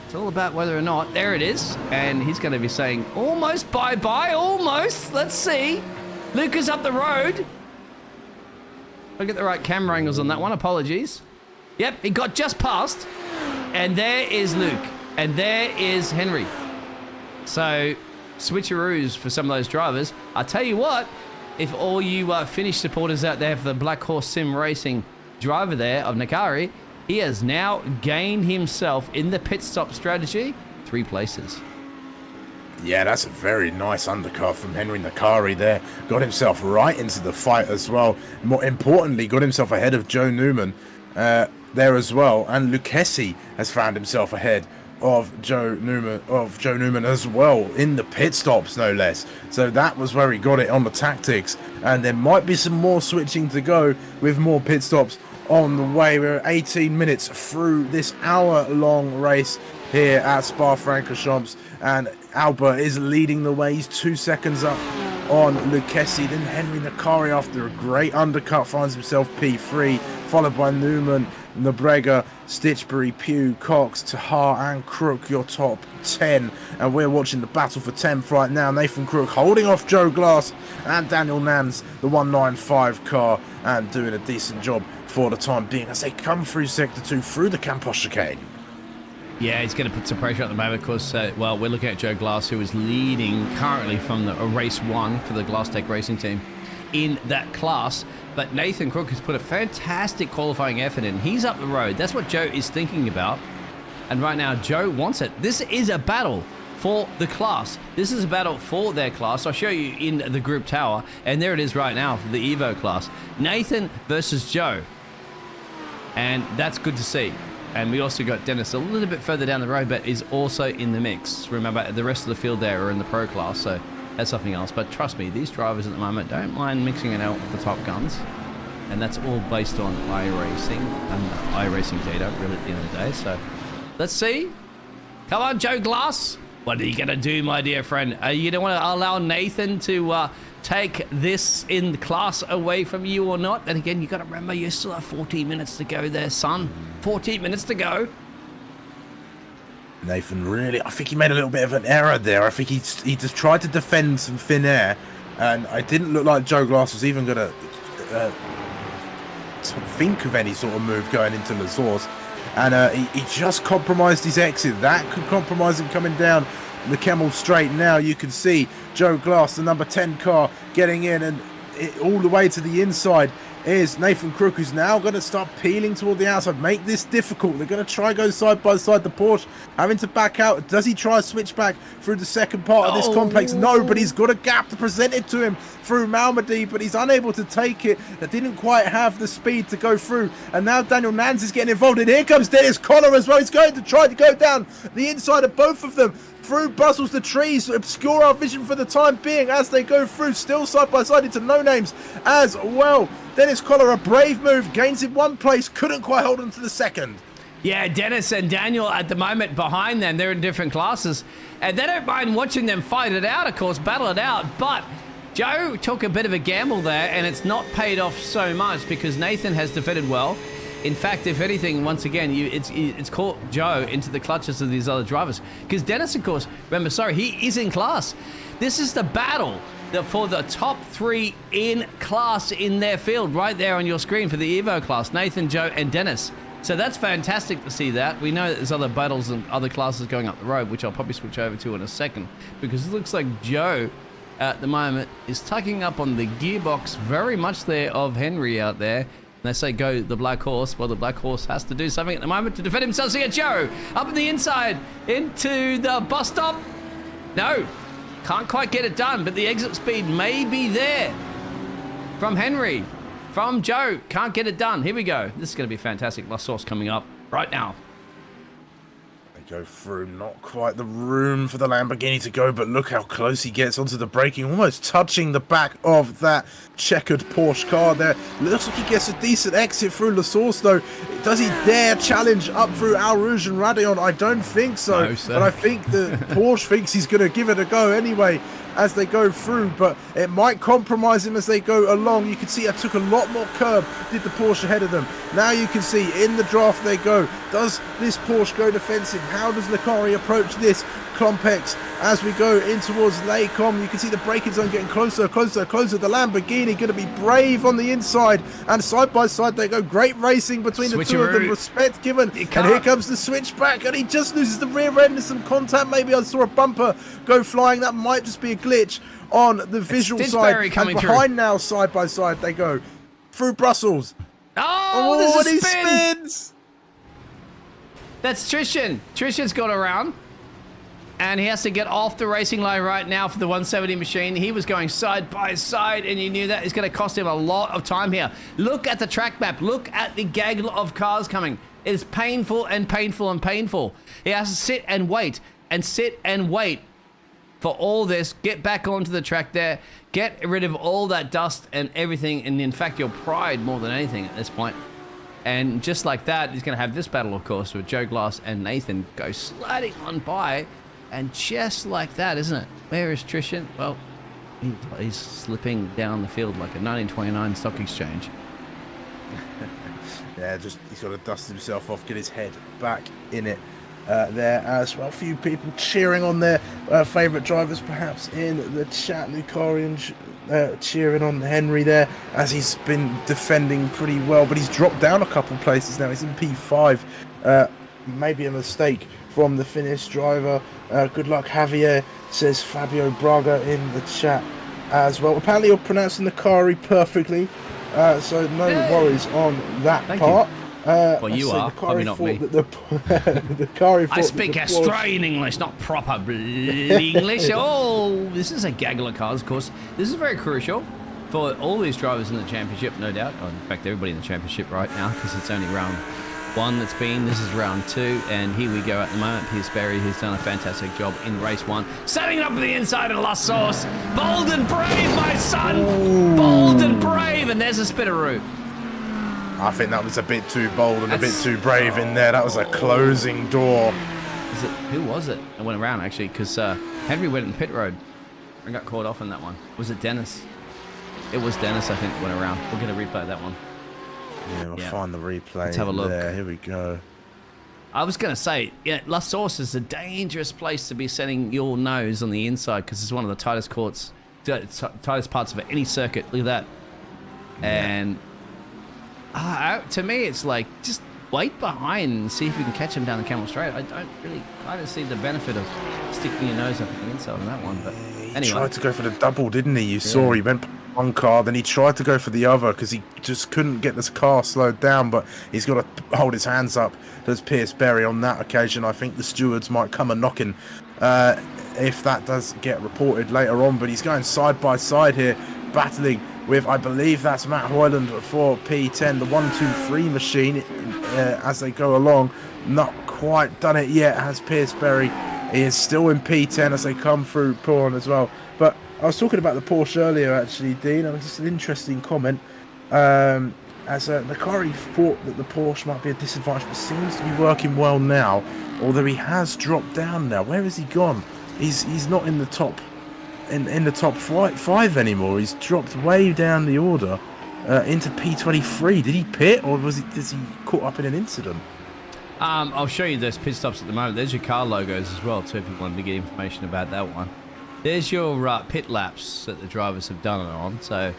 It's all about whether or not, there it is. And he's going to be saying, almost bye-bye, almost. Let's see. Luca's up the road. I'll get the right camera angles on that one. Apologies. Yep, he got just past. And there is Luke. And there is Henry. So, switcheroos for some of those drivers. I tell you what, if all you Finnish supporters out there for the Black Horse Sim Racing driver there of Nikari, he has now gained himself in the pit stop strategy 3 places.
Yeah, that's a very nice undercut from Henry Nakari there. Got himself right into the fight as well. More importantly, got himself ahead of Joe Newman there as well. And Lucchesi has found himself ahead of Joe Newman as well in the pit stops, no less. So that was where he got it on the tactics. And there might be some more switching to go with more pit stops on the way. We're 18 minutes through this hour-long race here at Spa-Francorchamps, and Albert is leading the way. He's 2 seconds up on Lucchesi. Then Henry Nakari, after a great undercut, finds himself P3, followed by Newman, Nebrega, Stitchbury, Pugh, Cox, Tahar and Crook, your top 10. And we're watching the battle for 10th right now. Nathan Crook holding off Joe Glass and Daniel Nans, the 195 car, and doing a decent job for the time being as they come through Sector 2 through the Campos chicane.
Yeah, he's going to put some pressure at the moment, of course. Well, we're looking at Joe Glass, who is leading currently from the race 1 for the Glass Tech Racing team in that class. But Nathan Crook has put a fantastic qualifying effort in. He's up the road. That's what Joe is thinking about. And right now, Joe wants it. This is a battle for the class. This is a battle for their class. I'll show you in the group tower. And there it is right now for the Evo class. Nathan versus Joe. And that's good to see. And we also got Dennis a little bit further down the road, but is also in the mix. Remember, the rest of the field there are in the pro class, so that's something else. But trust me, these drivers at the moment don't mind mixing it out with the top guns. And that's all based on iRacing and iRacing data, really, at the end of the day. So let's see. Come on, Joe Glass. What are you going to do, my dear friend? You don't want to allow Nathan to take this in the class away from you or not? And again, you got to remember, you still have 14 minutes to go there, son. 14 minutes to go.
Nathan really, I think he made a little bit of an error there. I think he just tried to defend some thin air, and it didn't look like Joe Glass was even going to think of any sort of move going into the source. And he just compromised his exit. That could compromise him coming down the Kemmel Straight. Now you can see Joe Glass, the number 10 car, getting in, and all the way to the inside is Nathan Crook, who's now going to start peeling toward the outside, make this difficult. They're going to try go side by side. The Porsche having to back out. Does he try a switch back through the second part of this complex? No, but he's got a gap to present it to him through Malmedy, but he's unable to take it. That didn't quite have the speed to go through. And now Daniel Nans is getting involved, and here comes Dennis Collar as well. He's going to try to go down the inside of both of them. Through Brussels, the trees obscure our vision for the time being as they go through, still side by side into no names as well. Dennis Collar, a brave move, gains in one place, couldn't quite hold on to the second.
Yeah, Dennis and Daniel at the moment behind them. They're in different classes, and they don't mind watching them fight it out, of course, battle it out. But Joe took a bit of a gamble there, and it's not paid off so much because Nathan has defended well. In fact, if anything, once again, it's caught Joe into the clutches of these other drivers. Because Dennis, of course, remember, sorry, he is in class. This is the battle for the top 3 in class in their field, right there on your screen for the Evo class. Nathan, Joe, and Dennis. So that's fantastic to see that. We know that there's other battles and other classes going up the road, which I'll probably switch over to in a second. Because it looks like Joe, at the moment, is tucking up on the gearbox very much there of Henry out there. They say go the black horse. Well, the black horse has to do something at the moment to defend himself. So you get Joe up in the inside into the bus stop. No, can't quite get it done, but the exit speed may be there from Henry, from Joe. Can't get it done. Here we go. This is going to be fantastic. La Source coming up right now.
Go through, not quite the room for the Lamborghini to go, but look how close he gets onto the braking, almost touching the back of that checkered Porsche car there. Looks like he gets a decent exit through La Source though. Does he dare challenge up through Al Rouge and Radeon? I don't think so,
No, sir.
but I think the Porsche thinks he's going to give it a go anyway as they go through, but it might compromise him as they go along. You can see I took a lot more curb, did the Porsche ahead of them. Now you can see in the draft they go. Does this Porsche go defensive? How does Lecari approach this Clompex as we go in towards Laycom? You can see the braking zone getting closer, closer, closer. The Lamborghini going to be brave on the inside, and side by side they go. Great racing between the two of them. Respect given, and here comes the switchback, and he just loses the rear end. There's some contact. Maybe I saw a bumper go flying. That might just be a glitch on the visual side. And behind now, side by side they go through Brussels.
Oh, there's a
he
spin.
spins.
That's Trishan. Trishan's got around. And he has to get off the racing line right now for the 170 machine. He was going side by side, and you knew that is going to cost him a lot of time here. Look at the track map. Look at the gaggle of cars coming. It is painful and painful and painful. He has to sit and wait for all this. Get back onto the track there. Get rid of all that dust and everything, and in fact, your pride more than anything at this point. And just like that, he's going to have this battle, of course, with Joe Glass and Nathan go sliding on by. And just like that, isn't it? Where is Trishan? Well, he's slipping down the field like a 1929 stock exchange.
Yeah, just he's got to dust himself off, get his head back in it there as well. A few people cheering on their favourite drivers, perhaps in the chat. Lucarian cheering on Henry there as he's been defending pretty well, but he's dropped down a couple places now. He's in P5. Maybe a mistake from the Finnish driver. Good luck, Javier, says Fabio Braga in the chat as well. Apparently you're pronouncing the Kari perfectly, so no worries on that part.
Well, you are, probably not me.
The Kari
I speak Australian English, not proper English. Oh, this is a gaggle of cars, of course. This is very crucial for all these drivers in the championship, no doubt. Oh, in fact, everybody in the championship right now, because it's only round one that's been. This is round two, and here we go at the moment. Pierce Berry, who's done a fantastic job in race one, setting it up to the inside of La Source. Bold and brave, my son. Ooh. Bold and brave, and there's a Spitteroo.
I think that was a bit too bold and a bit too brave in there. That was a closing door.
Who was it? I went around actually, because Henry went in the pit road and got caught off in that one. Was it Dennis? It was Dennis, I think, that went around. We're going to replay that one.
Yeah, we'll find the replay.
Let's have a look.
There, here we go.
I was going to say, yeah, La Source is a dangerous place to be setting your nose on the inside because it's one of the tightest courts, tightest parts of any circuit. Look at that. And to me, it's like, just wait behind and see if you can catch him down the Camel Straight. I don't see the benefit of sticking your nose up at the inside on that one. But anyway.
He tried to go for the double, didn't he? You saw he went one car, then he tried to go for the other because he just couldn't get this car slowed down, but he's got to hold his hands up. There's Pierce Berry on that occasion. I think the stewards might come a knocking if that does get reported later on, but he's going side by side here, battling with, I believe that's Matt Hoyland for P10, the 1-2-3 machine as they go along. Not quite done it yet, has Pierce Berry. He is still in P10 as they come through Porn as well. But I was talking about the Porsche earlier, actually, Dean. It was just an interesting comment. As Lecari thought that the Porsche might be a disadvantage, but seems to be working well now. Although he has dropped down now. Where has he gone? He's not in the top in the top five anymore. He's dropped way down the order into P23. Did he pit, or was he caught up in an incident?
I'll show you those pit stops at the moment. There's your car logos as well, too, if you wanted to get information about that one. There's your pit laps that the drivers have done it on. So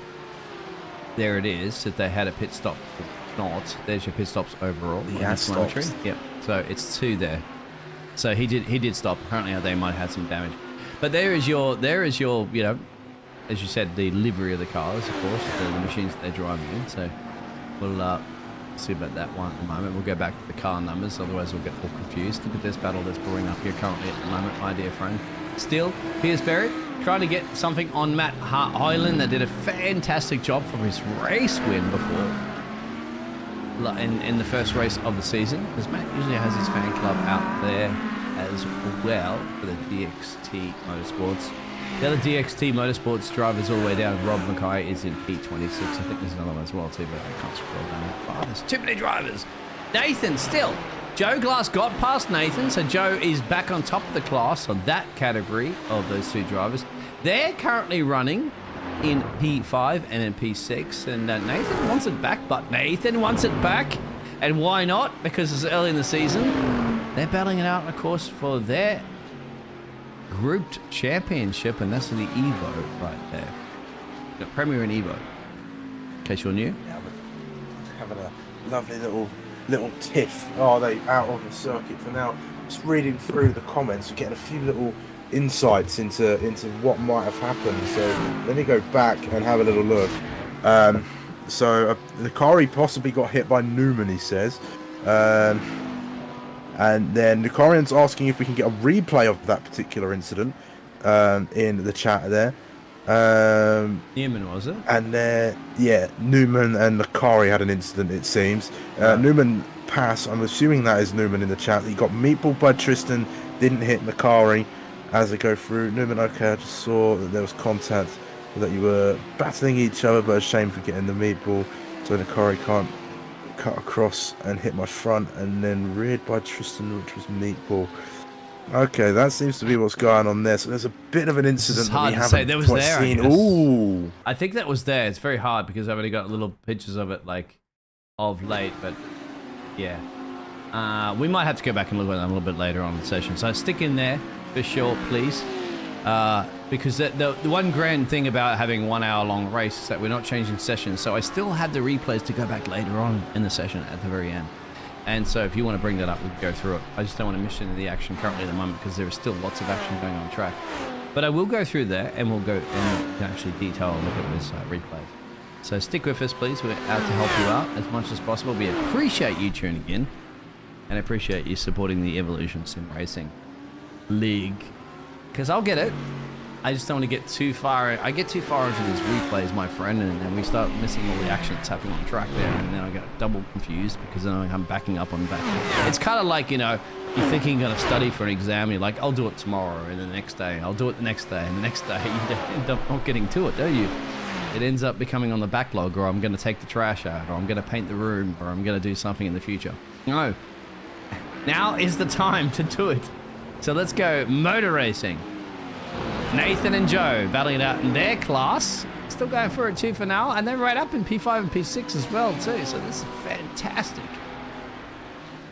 there it is, if they had a pit stop or not. There's your pit stops overall.
He has stopped.
Yep. So it's 2 there. So he did stop. Apparently they might have had some damage. But there is your, you know, as you said, the livery of the cars, of course, the machines that they're driving in. So we'll see about that one at the moment. We'll go back to the car numbers, otherwise we'll get all confused. Look at this battle that's brewing up here currently at the moment, my dear friend. Still, Piersbury trying to get something on Matt Hyland that did a fantastic job for his race win before in the first race of the season, because Matt usually has his fan club out there as well for the DXT Motorsports. The other DXT Motorsports drivers all the way down. Rob Mackay is in P26. I think there's another one as well too, but I can't scroll down that far. There's too many drivers. Nathan still. Joe Glass got past Nathan, so Joe is back on top of the class on that category of those two drivers. They're currently running in P5 and in P6, and Nathan wants it back, but Nathan wants it back. And why not? Because it's early in the season. They're battling it out, of course, for their grouped championship, and that's the Evo right there. The Premier and Evo, in case you're new.
Yeah, having a lovely little tiff. Oh, they out on the circuit for now. Just reading through the comments, we're getting a few little insights into what might have happened. So let me go back and have a little look. So the Enquiry possibly got hit by Newman, he says. And then Nicorian's asking if we can get a replay of that particular incident in the chat there.
Newman, was it?
And yeah, Newman and Enquiry had an incident, it seems. Newman pass, I'm assuming that is Newman in the chat. He got meatball by Tristan, didn't hit Enquiry as they go through. Newman, okay, I just saw that there was contact, that you were battling each other, but a shame for getting the meatball. So Enquiry can't cut across and hit my front, and then reared by Tristan, which was meatball. Okay, that seems to be what's going on there. So there's a bit of an incident that we haven't quite seen. Ooh,
I think that was there. It's very hard because I've only got little pictures of it, like, of late, but yeah. We might have to go back and look at that a little bit later on in the session. So stick in there for sure, please. Because the one grand thing about having 1 hour long race is that we're not changing sessions. So I still have the replays to go back later on in the session at the very end. And so if you want to bring that up, we can go through it. I just don't want to miss into the action currently at the moment because there is still lots of action going on track. But I will go through there and we'll go and actually detail and look at this replay. So stick with us, please. We're out to help you out as much as possible. We appreciate you tuning in and appreciate you supporting the Evolution Sim Racing League. Because I'll get it. I just don't want to get too far. I get too far into these replays, my friend, and then we start missing all the action that's happening on track there, and then I get double confused because then I'm backing up on back. It's kind of like, you know, you're thinking you're going to study for an exam, you're like, I'll do it tomorrow, and the next day, I'll do it the next day, and the next day, you end up not getting to it, do you? It ends up becoming on the backlog, or I'm going to take the trash out, or I'm going to paint the room, or I'm going to do something in the future. No. Now is the time to do it. So let's go motor racing. Nathan and Joe battling it out in their class. Still going for it too for now. And they're right up in P5 and P6 as well too. So this is fantastic.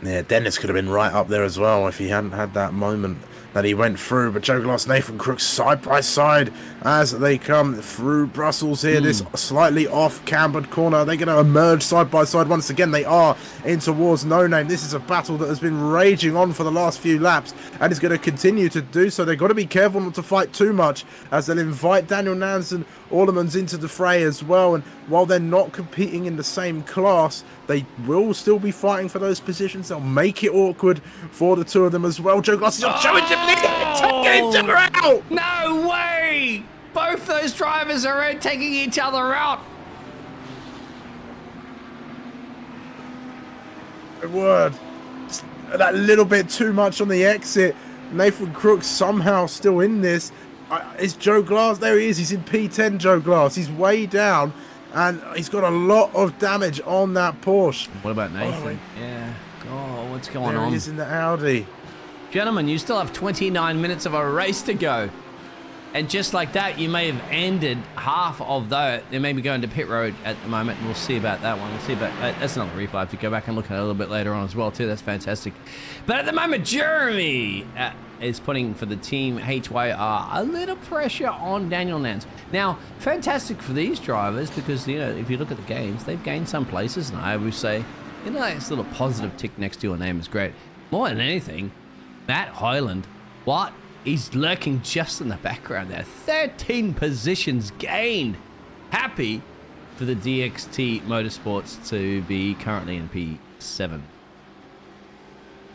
Yeah, Dennis could have been right up there as well if he hadn't had that moment that he went through. But Joe Glass, Nathan Crooks side by side as they come through Brussels here. This slightly off cambered corner. Are they going to emerge side by side once again? They are in towards No Name. This is a battle that has been raging on for the last few laps and is going to continue to do so. They've got to be careful not to fight too much as they'll invite Daniel Nansen Orlemans into the fray as well. And while they're not competing in the same class, they will still be fighting for those positions. They'll make it awkward for the two of them as well. Joe Glass is on taking each other out.
No way! Both those drivers are taking each other out.
Good word. Just that little bit too much on the exit. Nathan Crooks somehow still in this. It's Joe Glass. There he is. He's in P10, Joe Glass. He's way down. And he's got a lot of damage on that Porsche.
What about Nathan? Yeah. Oh, what's going on?
There he is in the Audi.
Gentlemen, you still have 29 minutes of a race to go. And just like that, you may have ended half of that. They may be going to pit road at the moment. We'll see about that one. We'll see about that's another replay. I have to go back and look at it a little bit later on as well, too. That's fantastic. But at the moment, Jeremy is putting for the team HYR a little pressure on Daniel Nance. Now, fantastic for these drivers because, you know, if you look at the games, they've gained some places. And I would say, you know, this little positive tick next to your name is great. More than anything, Matt Hyland, what? He's lurking just in the background there. 13 positions gained. Happy for for the DXT Motorsports to be currently in P7.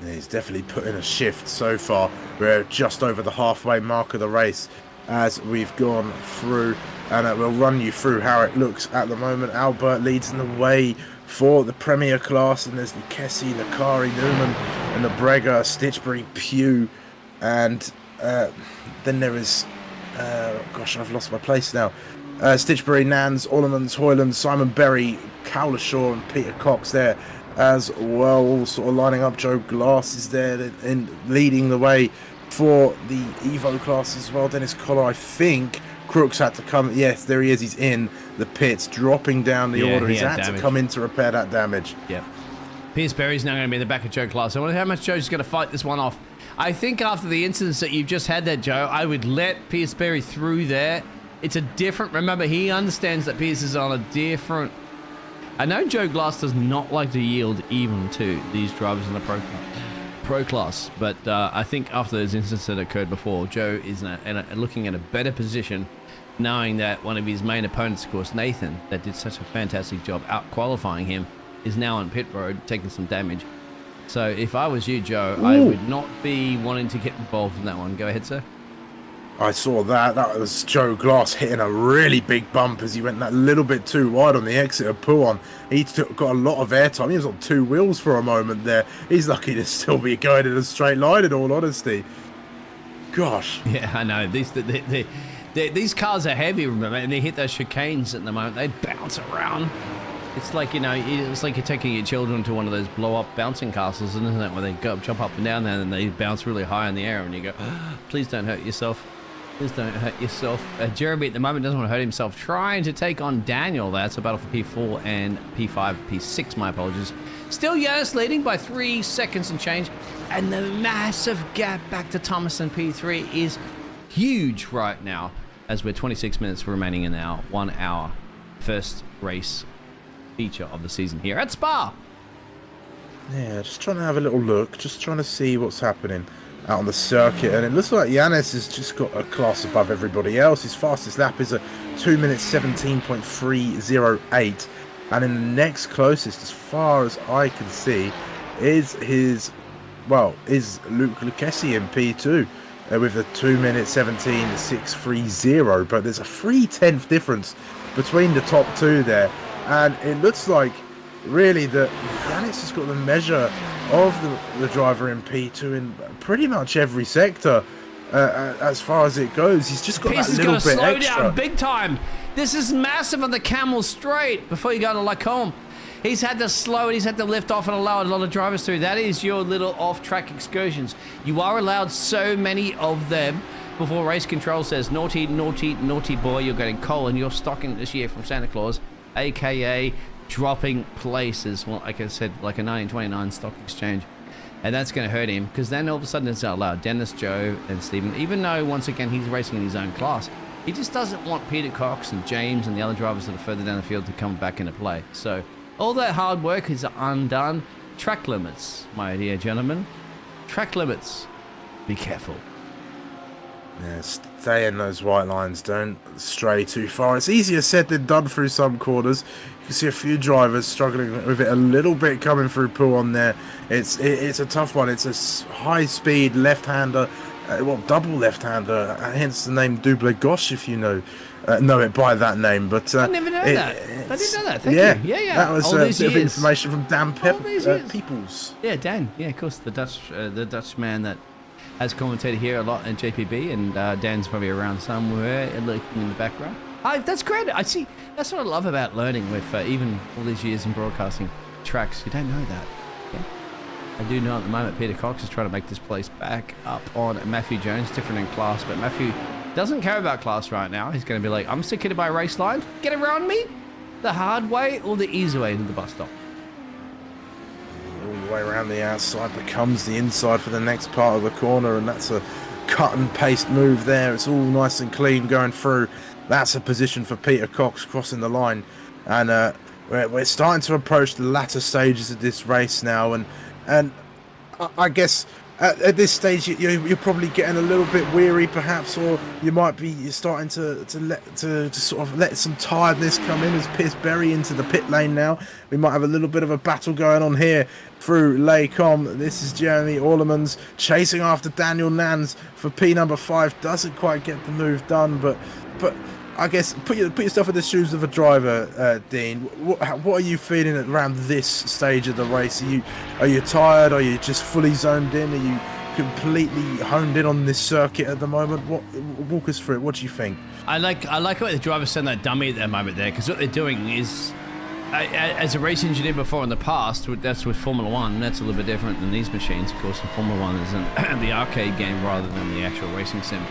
Yeah, he's definitely put in a shift so far. We're just over the halfway mark of the race as we've gone through, and we'll run you through how it looks at the moment. Albert leads in the way for the Premier class, and there's the Kessie, the Kari, Newman, and the Brega, Stitchbury, Pugh, and then there is, gosh, I've lost my place now. Stitchbury, Nans, Orlemans, Hoyland, Simon Berry, Cowlishaw, and Peter Cox there as well, all sort of lining up. Joe Glass is there in leading the way for the Evo class as well. Dennis Collar, I think Crooks had to come. Yes, there he is. He's in the pits, dropping down the order. He's had to come in to repair that damage.
Yep. Pierce Berry's now going to be in the back of Joe Glass. I wonder how much Joe's going to fight this one off. I think after the incidents that you've just had there, Joe, I would let Pierce Berry through there. It's a different... Remember, he understands that Pierce is on a different... I know Joe Glass does not like to yield even to these drivers in the pro class, but I think after those incidents that occurred before, Joe is looking at a better position, knowing that one of his main opponents, of course, Nathan, that did such a fantastic job out qualifying him, is now on pit road taking some damage. So if I was you, Joe, I would not be wanting to get involved in that one. Go ahead, sir.
I saw that. That was Joe Glass hitting a really big bump as he went that little bit too wide on the exit of Pouon. He got a lot of airtime. He was on two wheels for a moment there. He's lucky to still be going in a straight line, in all honesty. Gosh.
Yeah, I know. These cars are heavy, remember, and they hit those chicanes at the moment. They bounce around. It's like, you know, it's like you're taking your children to one of those blow-up bouncing castles, isn't it? Where they go jump up and down there and they bounce really high in the air, and you go, oh, please don't hurt yourself. Please don't hurt yourself. Jeremy at the moment doesn't want to hurt himself. Trying to take on Daniel. That's a battle for P4 and P5, P6, my apologies. Still Yanis leading by 3 seconds and change. And the massive gap back to Thomas in P3 is huge right now, as we're 26 minutes remaining in our 1 hour first race feature of the season here at Spa.
Yeah, just trying to have a little look. Just trying to see what's happening out on the circuit, and it looks like Yanis has just got a class above everybody else. His fastest lap is a 2 minutes 17.308, and in the next closest, as far as I can see, is Luke Lucchesi in P2 with a 2 minutes 17.630, but there's a 3/10 difference between the top two there, and it looks like really that Yanis has got the measure of the driver in P2 in pretty much every sector as far as it goes. He's just got that little bit extra.
Slow down big time. This is massive on the Camel Straight before you go to Lacombe. He's had to slow it, he's had to lift off and allow a lot of drivers through. That is your little off-track excursions. You are allowed so many of them before race control says, naughty, naughty, naughty boy, you're getting coal and you're stocking this year from Santa Claus, aka dropping places, well, like I said, like a 1929 stock exchange. And that's going to hurt him, because then all of a sudden it's not allowed. Dennis, Joe, and Stephen, even though, once again, he's racing in his own class, he just doesn't want Peter Cox and James and the other drivers that are further down the field to come back into play. So all that hard work is undone. Track limits, my dear gentlemen. Track limits. Be careful.
Yeah, stay in those white lines. Don't stray too far. It's easier said than done through some corners. You can see a few drivers struggling with it a little bit coming through Pouon there. It's a tough one. It's a high-speed left-hander, double left-hander, hence the name Double Gauche, if you know it by that name. But
I never know that. I didn't know that. Thank you. Yeah.
That was a bit of information from Dan Peoples.
Yeah, Dan. Yeah, of course, the Dutch man that has commentated here a lot in JPB, and Dan's probably around somewhere lurking in the background. That's great. I see. That's what I love about learning with even all these years in broadcasting tracks. You don't know that. Yeah? I do know at the moment Peter Cox is trying to make this place back up on Matthew Jones, different in class, but Matthew doesn't care about class right now. He's going to be like, I'm sick of by race line. Get around me the hard way or the easy way to the bus stop.
All the way around the outside becomes the inside for the next part of the corner, and that's a cut and paste move there. It's all nice and clean going through. That's a position for Peter Cox crossing the line, and we're starting to approach the latter stages of this race now, and I guess at this stage, you're probably getting a little bit weary, perhaps, or you might be starting to sort of let some tiredness come in as Pierce Berry into the pit lane now. We might have a little bit of a battle going on here through Laycombe. This is Jeremy Orlemans chasing after Daniel Nans for P number 5. Doesn't quite get the move done, but I guess put yourself in the shoes of a driver, Dean. What are you feeling around this stage of the race? Are you tired? Are you just fully zoned in? Are you completely honed in on this circuit at the moment? Walk us through it. What do you think?
I like what the driver's send that dummy at the moment there, because what they're doing is, as a race engineer before in the past, that's with Formula 1, that's a little bit different than these machines. Of course, in Formula 1 is the arcade game rather than the actual racing sim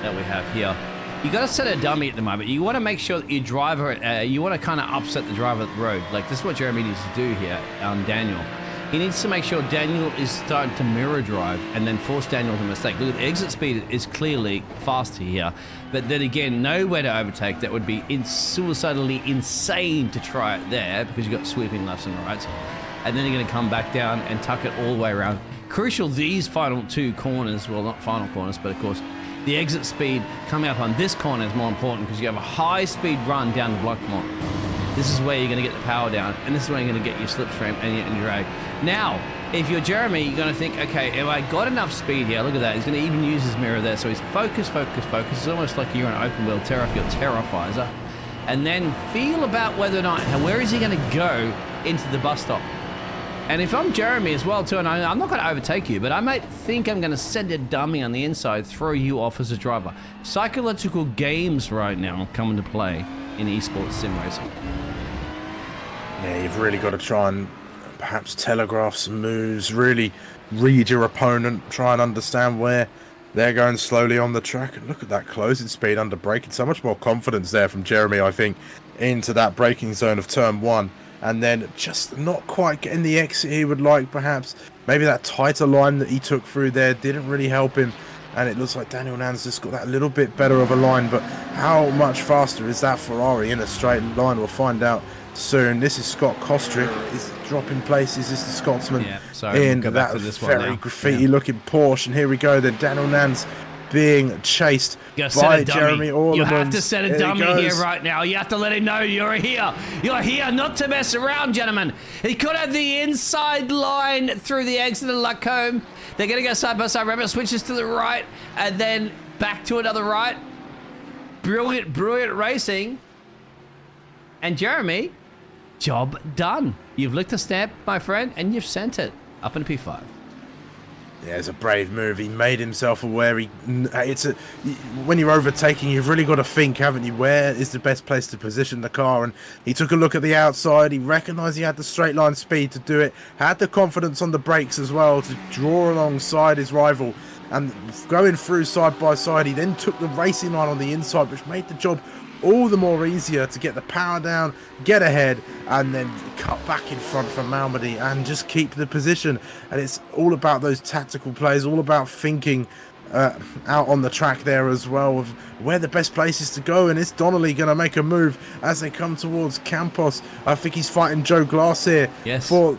that we have here. You got to set a dummy at the moment. You want to make sure that your driver, you want to kind of upset the driver at the road. Like, this is what Jeremy needs to do here on Daniel. He needs to make sure Daniel is starting to mirror drive and then force Daniel to mistake. Look, the exit speed is clearly faster here. But then again, nowhere to overtake. That would be suicidally insane to try it there, because you've got sweeping lefts and rights. And then you're going to come back down and tuck it all the way around. Crucial, these final 2 corners, well, not final corners, but of course, the exit speed coming up on this corner is more important, because you have a high-speed run down the Blackmore. This is where you're going to get the power down, and this is where you're going to get your slipstream and your drag. Now, if you're Jeremy, you're going to think, okay, have I got enough speed here? Look at that. He's going to even use his mirror there. So he's focus. It's almost like you're an open-wheel Terrafizer. And then feel about whether or not, where is he going to go into the bus stop? And if I'm Jeremy as well too, and I'm not going to overtake you, but I might think I'm going to send a dummy on the inside, throw you off as a driver. Psychological games right now come into play in esports sim racing.
Yeah, you've really got to try and perhaps telegraph some moves, really read your opponent, try and understand where they're going slowly on the track. And look at that closing speed under braking. So much more confidence there from Jeremy, I think, into that braking zone of turn 1. And then just not quite getting the exit he would like, perhaps. Maybe that tighter line that he took through there didn't really help him. And it looks like Daniel Nans just got that little bit better of a line. But how much faster is that Ferrari in a straight line? We'll find out soon. This is Scott Kostrick. Is dropping places. This is the Scotsman in that very graffiti-looking Porsche. And here we go. Then Daniel Nans being chased by Jeremy Orlemans.
You have to set a dummy here right now. You have to let him know you're here. You're here not to mess around, gentlemen. He could have the inside line through the exit of Lacombe. They're going to go side by side. Rebel switches to the right and then back to another right. Brilliant racing. And Jeremy, job done. You've licked a stamp, my friend, and you've sent it up into P5.
Yeah, it's a brave move. He made himself aware. When you're overtaking, you've really got to think, haven't you? Where is the best place to position the car? And he took a look at the outside. He recognised he had the straight line speed to do it. Had the confidence on the brakes as well to draw alongside his rival. And going through side by side, he then took the racing line on the inside, which made the job all the more easier to get the power down, get ahead, and then cut back in front from Malmedy and just keep the position. And it's all about those tactical plays, all about thinking out on the track there as well of where the best place is to go. And is Donnelly going to make a move as they come towards Campos? I think he's fighting Joe Glass here for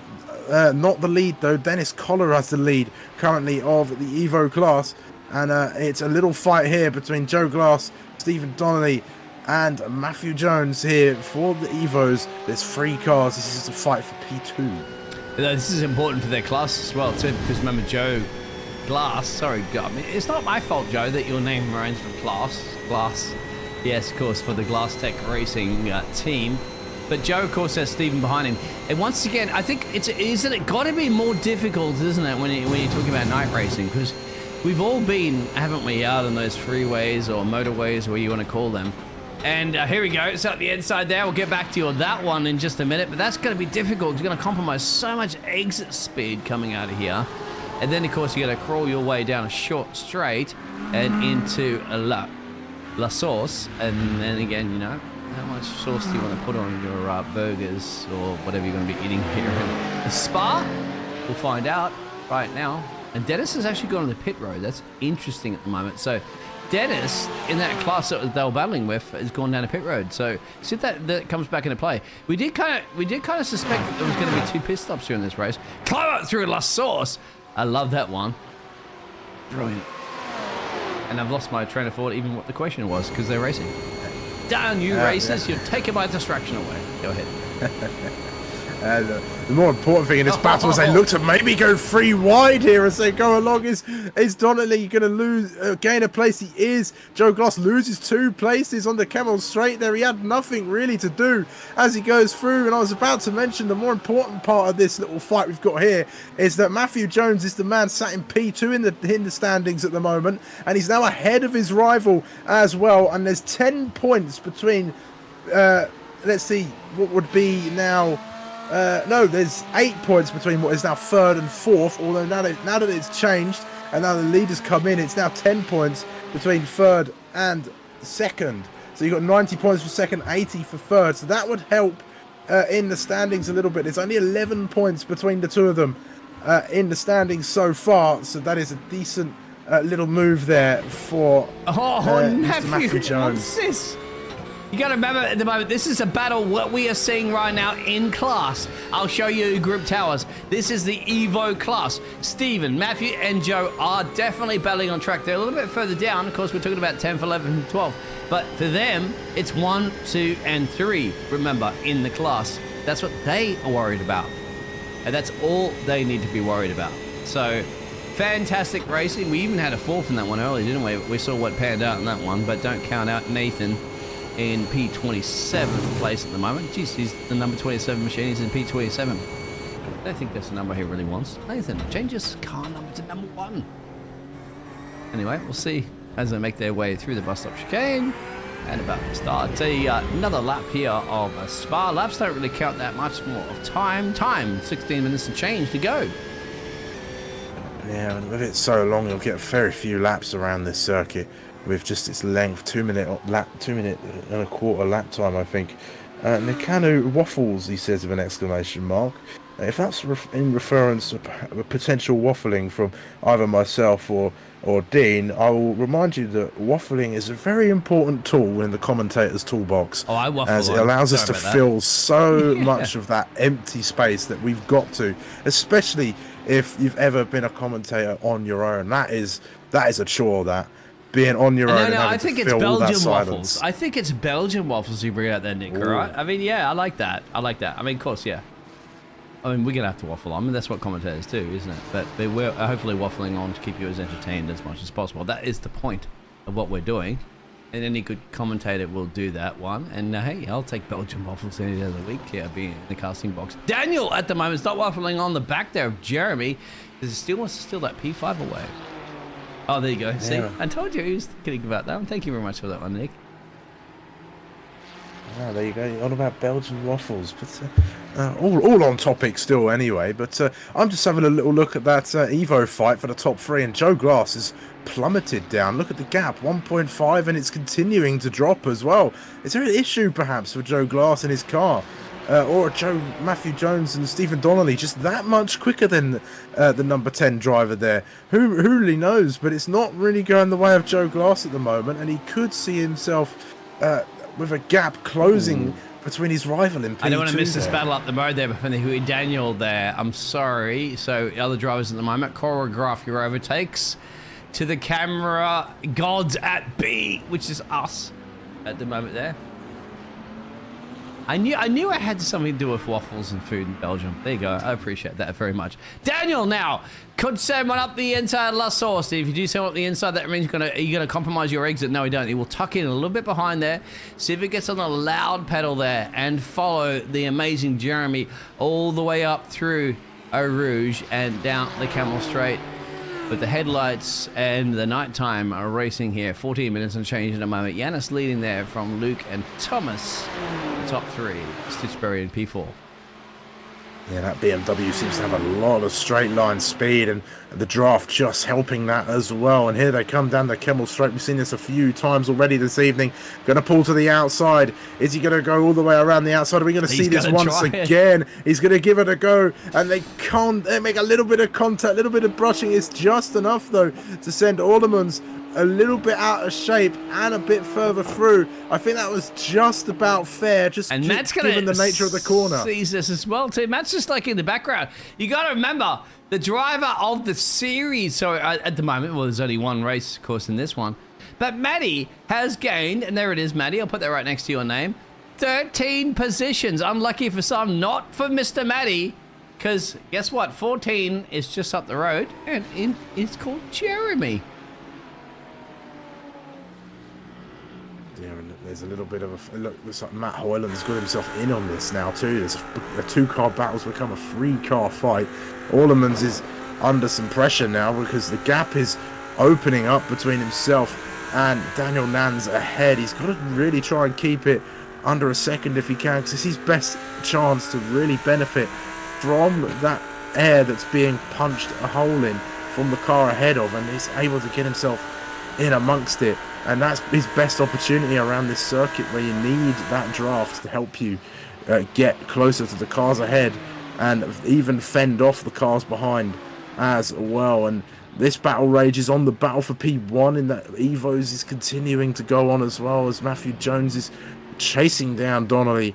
not the lead though. Dennis Collar has the lead currently of the Evo class, and it's a little fight here between Joe Glass, Stephen Donnelly, and Matthew Jones here for the Evos. There's 3 cars. This is a fight for P2.
This is important for their class as well too, because remember Joe Glass, I mean, it's not my fault, Joe, that your name rhymes with Glass. Yes, of course, for the Glass Tech Racing team. But Joe, of course, has Stephen behind him. And once again, I think isn't it got to be more difficult, isn't it, when you're talking about night racing? Because we've all been, haven't we, out on those freeways or motorways, where you want to call them. And here we go. So at the inside there, we'll get back to you on that one in just a minute. But that's going to be difficult. It's going to compromise so much exit speed coming out of here. And then, of course, you're going to crawl your way down a short straight and into La Sauce. And then again, you know, how much sauce do you want to put on your burgers or whatever you're going to be eating here in Spa? We'll find out right now. And Dennis has actually gone on the pit road. That's interesting at the moment. So Dennis, in that class that they were battling with, has gone down a pit road. So see if that comes back into play. We did kind of suspect that there was going to be 2 pit stops during this race. Climb up through La Sauce. I love that one. Brilliant. And I've lost my train of thought, even what the question was, because they're racing. Down, you racers! You're taking my distraction away. Go ahead.
The more important thing in this battle is they look to maybe go 3 wide here as they go along. Is Donnelly going to lose, gain a place? He is. Joe Gloss loses 2 places on the Camel Straight there. He had nothing really to do as he goes through. And I was about to mention the more important part of this little fight we've got here is that Matthew Jones is the man sat in P2 in the standings at the moment, and he's now ahead of his rival as well. And there's 10 points between. Let's see what would be now. No, there's 8 points between what is now 3rd and 4th, although now that it's changed and now the leaders come in, it's now 10 points between 3rd and 2nd. So you've got 90 points for 2nd, 80 for 3rd, so that would help in the standings a little bit. There's only 11 points between the two of them in the standings so far, so that is a decent little move there for Mr. Matthew Jones.
What's this? You got to remember at the moment, this is a battle what we are seeing right now in class. I'll show you group towers. This is the Evo class. Stephen, Matthew, and Joe are definitely battling on track. They're a little bit further down. Of course, we're talking about 10th, 11th, and 12th. But for them, it's 1, 2, and 3, remember, in the class. That's what they are worried about. And that's all they need to be worried about. So, fantastic racing. We even had a 4th in that one earlier, didn't we? We saw what panned out in that one, but don't count out Nathan in P27 place at the moment. Jeez, he's the number 27 machine. He's in P27. I don't think that's the number he really wants. Nathan, change his car number to number 1. Anyway, we'll see as they make their way through the bus stop chicane and about to start another lap here of a Spa. Laps don't really count that much more of time. 16 minutes and change to go.
Yeah, with it so long, you'll get very few laps around this circuit. With just its length, 2 minute and a quarter lap time, I think. Nakano waffles, he says with an exclamation mark. If that's in reference to potential waffling from either myself or Dean, I will remind you that waffling is a very important tool in the commentator's toolbox.
Oh, I waffle.
As it allows us to fill so much of that empty space that we've got to, especially if you've ever been a commentator on your own. That is a chore, that. Being on your own.
No, I think it's Belgian waffles. I think it's Belgian waffles you bring out there, Nick, right? I mean, yeah, I like that. I mean, of course, yeah. I mean, we're going to have to waffle on. I mean, that's what commentators do, isn't it? But we're hopefully waffling on to keep you as entertained as much as possible. That is the point of what we're doing. And any good commentator will do that one. And hey, I'll take Belgian waffles any day of the week here, being in the casting box. Daniel, at the moment, is not waffling on the back there of Jeremy, because he still wants to steal that P5 away. Oh, there you go. See,
yeah.
I told you he was kidding about that one. Thank you very much for that one, Nick.
Oh, there you go. You're on about Belgian waffles, but all on topic still anyway. But I'm just having a little look at that Evo fight for the top 3, and Joe Glass is plummeted down. Look at the gap, 1.5, and it's continuing to drop as well. Is there an issue perhaps for Joe Glass in his car? Or Matthew Jones and Stephen Donnelly just that much quicker than the number 10 driver there? Who really knows? But it's not really going the way of Joe Glass at the moment, and he could see himself with a gap closing between his rival in P2.
I don't want to miss this battle up the road there between Daniel there. I'm sorry. So other drivers at the moment, choreograph your overtakes to the camera gods at B, which is us at the moment there. I knew I had something to do with waffles and food in Belgium. There you go. I appreciate that very much. Daniel now could send one up the inside of La Sauce. If you do send one up the inside, that means you're gonna compromise your exit. No, he don't. He will tuck in a little bit behind there. See if it gets on the loud pedal there and follow the amazing Jeremy all the way up through Eau Rouge and down the Camel Straight. But the headlights and the nighttime are racing here. 14 minutes and change in a moment. Yanis leading there from Luke and Thomas. The top 3. Stitchberry and P4.
Yeah, that BMW seems to have a lot of straight line speed, and the draft just helping that as well. And here they come down the Camel Straight. We've seen this a few times already this evening. Going to pull to the outside. Is he going to go all the way around the outside? Are we going to see this once again? He's going to give it a go, and they can't. They make a little bit of contact, a little bit of brushing. It's just enough, though, to send Orlemans a little bit out of shape and a bit further through. I think that was just about fair,
And Matt's
given the nature of the corner.
Sees this as well too. Matt's just like in the background. You got to remember, the driver of the series, so at the moment, well, there's only one race, of course, in this one. But Matty has gained, and there it is, Matty. I'll put that right next to your name. 13 positions. Unlucky for some, not for Mr. Matty. Because guess what? 14 is just up the road, and it's called Jeremy.
Yeah, and there's a little bit of a look. Looks like Matt Hoyland's got himself in on this now too. There's a two-car battle's become a three-car fight. Orlemans is under some pressure now because the gap is opening up between himself and Daniel Nans ahead. He's got to really try and keep it under a second if he can, because it's his best chance to really benefit from that air that's being punched a hole in from the car ahead of, and he's able to get himself in amongst it. And that's his best opportunity around this circuit, where you need that draft to help you get closer to the cars ahead and even fend off the cars behind as well. And this battle rages on. The battle for P1 in the Evos is continuing to go on, as well as Matthew Jones is chasing down Donnelly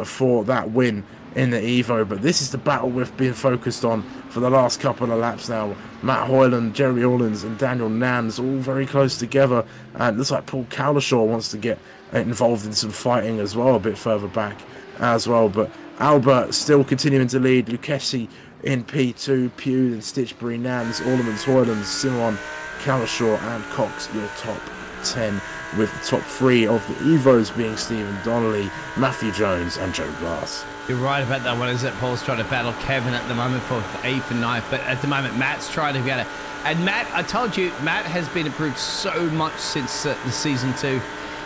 for that win in the Evo. But this is the battle we've been focused on for the last couple of laps now. Matt Hoyland, Jeremy Orleans and Daniel Nans all very close together, and it looks like Paul Cowlishaw wants to get involved in some fighting as well, a bit further back as well. But Albert still continuing to lead. Lucchesi in P2, Pugh and Stitchbury, Nans, Orlemans, Hoyland, Simon, Cowlishaw and Cox, your top 10, with the top 3 of the Evos being Stephen Donnelly, Matthew Jones and Joe Glass.
You're right about that one, is it? Paul's trying to battle Kevin at the moment for 8th and 9th, but at the moment Matt's trying to get it. And Matt, I told you, Matt has been improved so much since the season 2.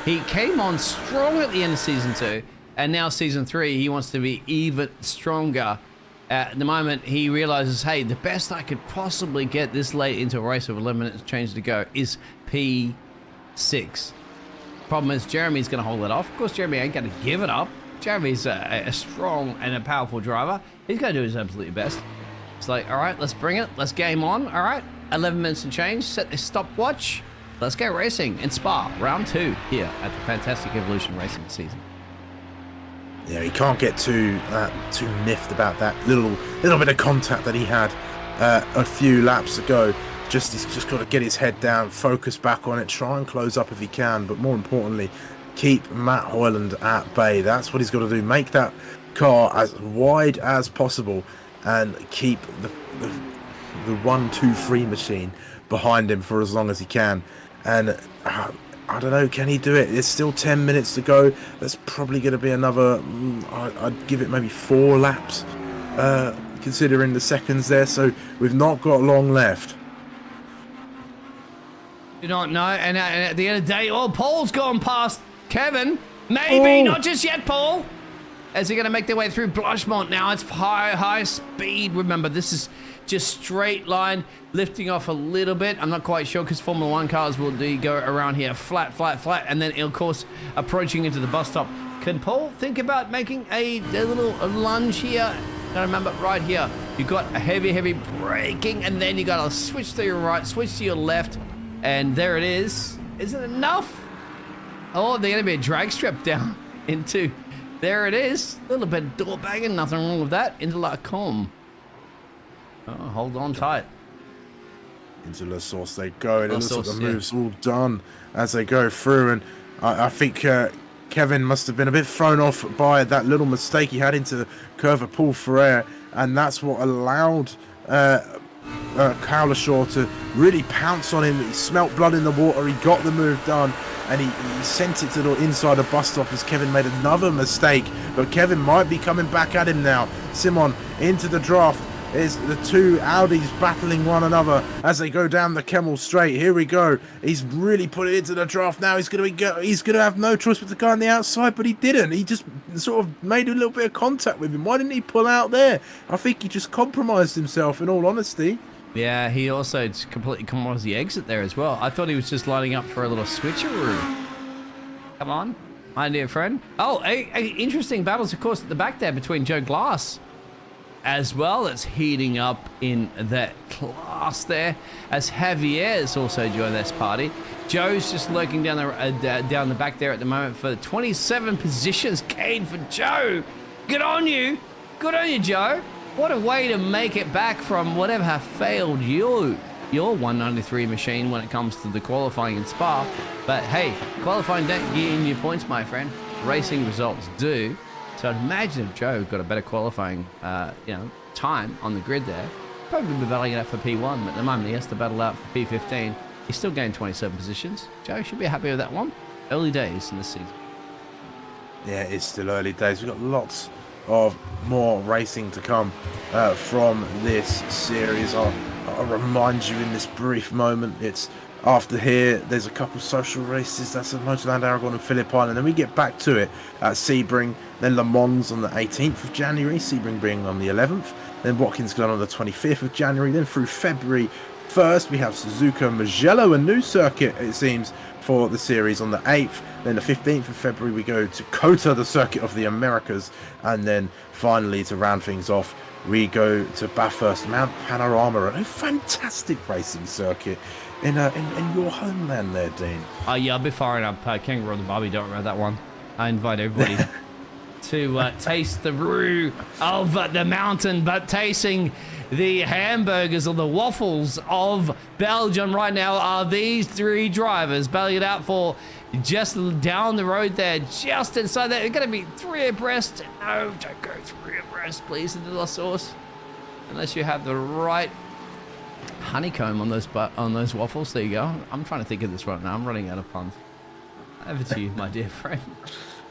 He came on strong at the end of season 2, and now season 3 he wants to be even stronger. At the moment he realizes, hey, the best I could possibly get this late into a race with 11 minutes change to go is P6. Problem is Jeremy's going to hold it off. Of course Jeremy ain't going to give it up. Jeremy's a strong and a powerful driver. He's going to do his absolute best. It's like, all right, let's bring it. Let's game on. All right, 11 minutes and change. Set the stopwatch. Let's go racing in Spa, round 2 here at the Fantastic Evolution Racing season.
Yeah, he can't get too miffed about that little bit of contact that he had a few laps ago. He's just got to get his head down, focus back on it, try and close up if he can, but more importantly, keep Matt Hoyland at bay. That's what he's got to do. Make that car as wide as possible and keep the 1, 2, 3 machine behind him for as long as he can. And I don't know, can he do it? There's still 10 minutes to go. That's probably going to be another, I'd give it maybe 4 laps, considering the seconds there. So we've not got long left.
Do not know, and at the end of the day, Paul's gone past Kevin. Maybe, not just yet, Paul. As they're going to make their way through Blushmont now. It's high speed. Remember, this is just straight line, lifting off a little bit. I'm not quite sure, because Formula 1 cars will go around here flat, and then, of course, approaching into the bus stop. Can Paul think about making a little lunge here? Now remember, right here, you've got a heavy braking, and then you got to switch to your right, switch to your left, and there it is. Is it enough? Oh, there's going to be a drag strip down into... There it is. A little bit of door banging, nothing wrong with that. Into La Combe. Oh, hold on tight.
Into La Source they go, and it looks like the move's all done as they go through. And I think Kevin must have been a bit thrown off by that little mistake he had into the curve of Paul Ferrer, and that's what allowed Cowlishaw to really pounce on him. He smelt blood in the water, he got the move done, and he sent it to the inside of bus stop as Kevin made another mistake. But Kevin might be coming back at him now. Simon into the draft. Is the two Audis battling one another as they go down the Kemmel Straight. Here we go. He's really put it into the draft now. He's going to have no choice but to go on the outside, but he didn't. He just sort of made a little bit of contact with him. Why didn't he pull out there? I think he just compromised himself, in all honesty.
Yeah, he also completely compromised the exit there as well. I thought he was just lining up for a little switcheroo. Come on, my dear friend. Oh, interesting battles, of course, at the back there between Joe Glass as well. That's heating up in that class there, as Javier has also joined this party. Joe's just lurking down the back there at the moment for 27 positions gained for Joe. Good on you, Joe. What a way to make it back from whatever have failed your 193 machine when it comes to the qualifying in Spa. But hey, qualifying don't get in your points, my friend. Racing results do. So I'd imagine if Joe got a better qualifying, time on the grid there, probably be battling it out for P1. But at the moment, he has to battle out for P15. He's still gained 27 positions. Joe should be happy with that one. Early days in the season.
Yeah, it's still early days. We've got lots of more racing to come from this series. I'll remind you in this brief moment, it's after here, there's a couple social races. That's at Motorland Aragon and Phillip Island. Then we get back to it at Sebring, then Le Mans on the 18th of January, Sebring being on the 11th, then Watkins Glen on the 25th of January, then through February 1st, we have Suzuka Mugello, a new circuit, it seems, for the series on the 8th. Then the 15th of February, we go to COTA, the Circuit of the Americas. And then finally, to round things off, we go to Bathurst, Mount Panorama, a fantastic racing circuit in your homeland there, Dean.
Yeah, I'll be firing up Kangaroo on the Barbie, don't remember that one. I invite everybody to taste the roux of the mountain, but tasting the hamburgers or the waffles of Belgium right now are these three drivers battling it out for just down the road there, just inside there. They're going to be three abreast. No, don't go three abreast, please, into the sauce, unless you have the right honeycomb on those waffles. There you go. I'm trying to think of this right now. I'm running out of puns. Over to you, my dear friend.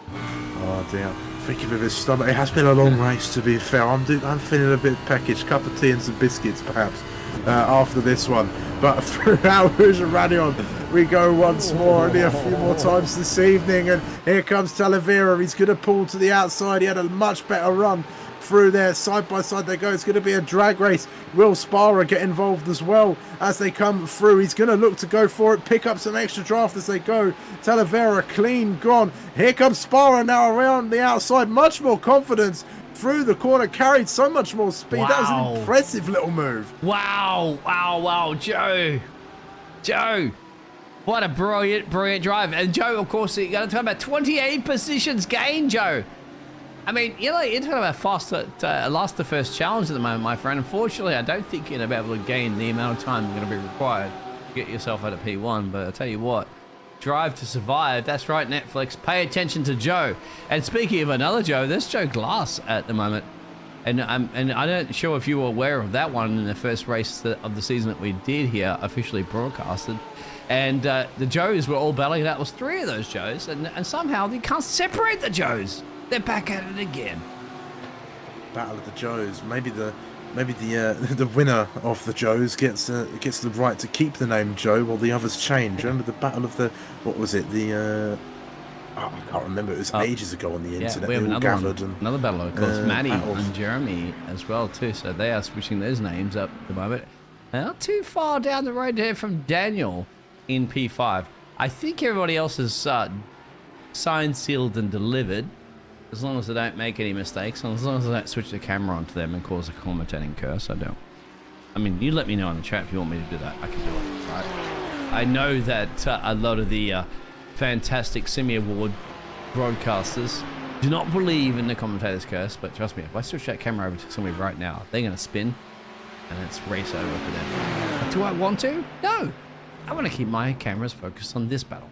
Oh dear, thinking with his stomach. It has been a long race, to be fair. I'm feeling a bit packaged, cup of tea and some biscuits perhaps after this one. But throughout Rouge and Radion, we go once more, only a few more times this evening. And here comes Talavera. He's going to pull to the outside. He had a much better run through there. Side by side they go. It's going to be a drag race. Will Sparrow get involved as well as they come through? He's going to look to go for it, pick up some extra draft as they go. Talavera clean gone. Here comes Sparrow now around the outside. Much more confidence through the corner. Carried so much more speed. Wow. That was an impressive little move.
Wow. Joe. What a brilliant drive. And Joe, of course, you're going to talk about 28 positions gained, Joe. I mean, you're talking about faster last the first challenge at the moment, my friend. Unfortunately, I don't think you're going to be able to gain the amount of time going to be required to get yourself out of P1. But I'll tell you what, Drive to Survive. That's right, Netflix. Pay attention to Joe. And speaking of another Joe, there's Joe Glass at the moment. And I'm not sure if you were aware of that one in the first race of the season that we did here, officially broadcasted. And the Joes were all battling it out. It was three of those Joes. And somehow they can't separate the Joes. They're back at it again.
Battle of the Joes. Maybe the winner of the Joes gets the right to keep the name Joe while the others change. Remember the battle of the, what was it? I can't remember. It was ages ago on the internet.
We have another battle, of course. Maddie
battles.
and Jeremy as well too. So they are switching those names up at the moment. Not too far down the road here from Daniel in P5. I think everybody else is signed, sealed, and delivered. As long as they don't make any mistakes, and as long as I don't switch the camera onto them and cause a commentating curse, I don't. I mean, you let me know in the chat if you want me to do that. I can do it, right? I know that a lot of the fantastic Semi Award broadcasters do not believe in the commentator's curse, but trust me, if I switch that camera over to somebody right now, they're going to spin, and it's race over for them. But do I want to? No. I want to keep my cameras focused on this battle.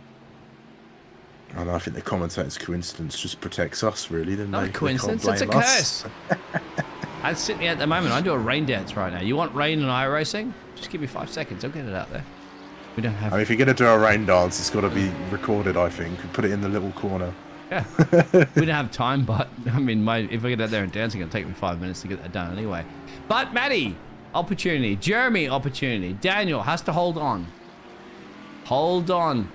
And I think the commentator's coincidence just protects us, really.
Not a coincidence, it's a curse. I'm sitting here at the moment. I do a rain dance right now. You want rain and iRacing? Just give me 5 seconds. I'll get it out there. We don't have.
I mean, if you're going to do a rain dance, it's got to be recorded, I think. Put it in the little corner.
Yeah. We don't have time, but I mean, if I get out there and dancing, it'll take me 5 minutes to get that done anyway. But Maddie, opportunity. Jeremy, opportunity. Daniel has to hold on. Hold on.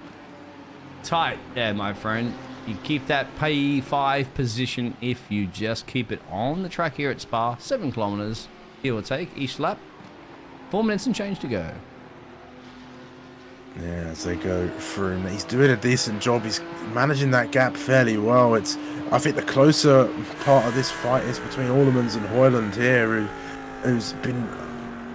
Tight there, my friend. You keep that P5 position if you just keep it on the track here at Spa. 7 kilometers, give or take, each lap. 4 minutes and change to go.
Yeah, as they go through, and he's doing a decent job. He's managing that gap fairly well. I think the closer part of this fight is between Aldermans and Hoyland here, who's been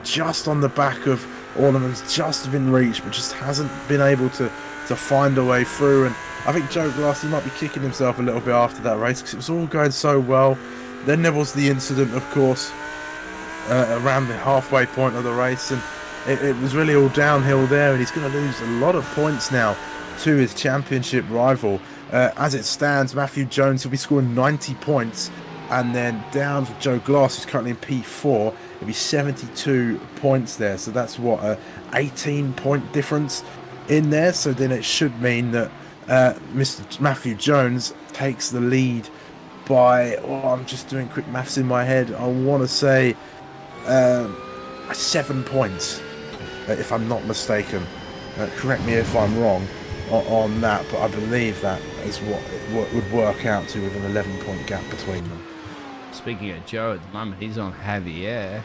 just on the back of Aldermans, just been reached, but just hasn't been able to find a way through. And I think Joe Glass, he might be kicking himself a little bit after that race because it was all going so well. Then there was the incident, of course, around the halfway point of the race, and it was really all downhill there, and he's going to lose a lot of points now to his championship rival. As it stands, Matthew Jones, he'll be scoring 90 points, and then down for Joe Glass, who's currently in P4, it'll be 72 points there. So that's what, a 18-point difference in there. So then it should mean that Mr. Matthew Jones takes the lead by, I'm just doing quick maths in my head, I want to say 7 points, if I'm not mistaken. Correct me if I'm wrong on that, but I believe that is what would work out to with an 11-point gap between them.
Speaking of Joe, at the moment he's on Javier,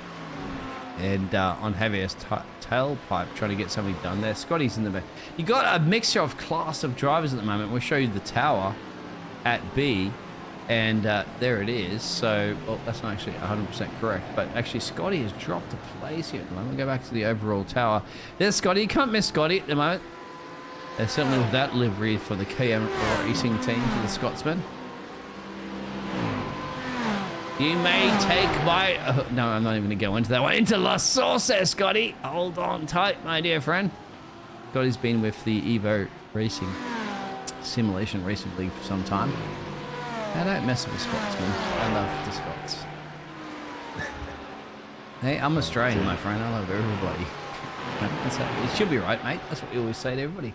and on Javier's tailpipe, trying to get something done there. Scotty's in the back. You got a mixture of class of drivers at the moment. We'll show you the tower at B, and there it is. So, well, that's not actually 100% correct, but actually Scotty has dropped a place here at the moment. We'll go back to the overall tower. There's Scotty. You can't miss Scotty at the moment. Certainly with that livery for the KM racing team for the Scotsman. You may take my... no, I'm not even going to go into that one. Into La Sauce, Scotty. Hold on tight, my dear friend. Scotty's been with the Evo Racing Simulation Racing League for some time. I don't mess with the Scotsman. I love the Scots. Hey, I'm Australian, my friend. I love everybody. It should be right, mate. That's what we always say to everybody.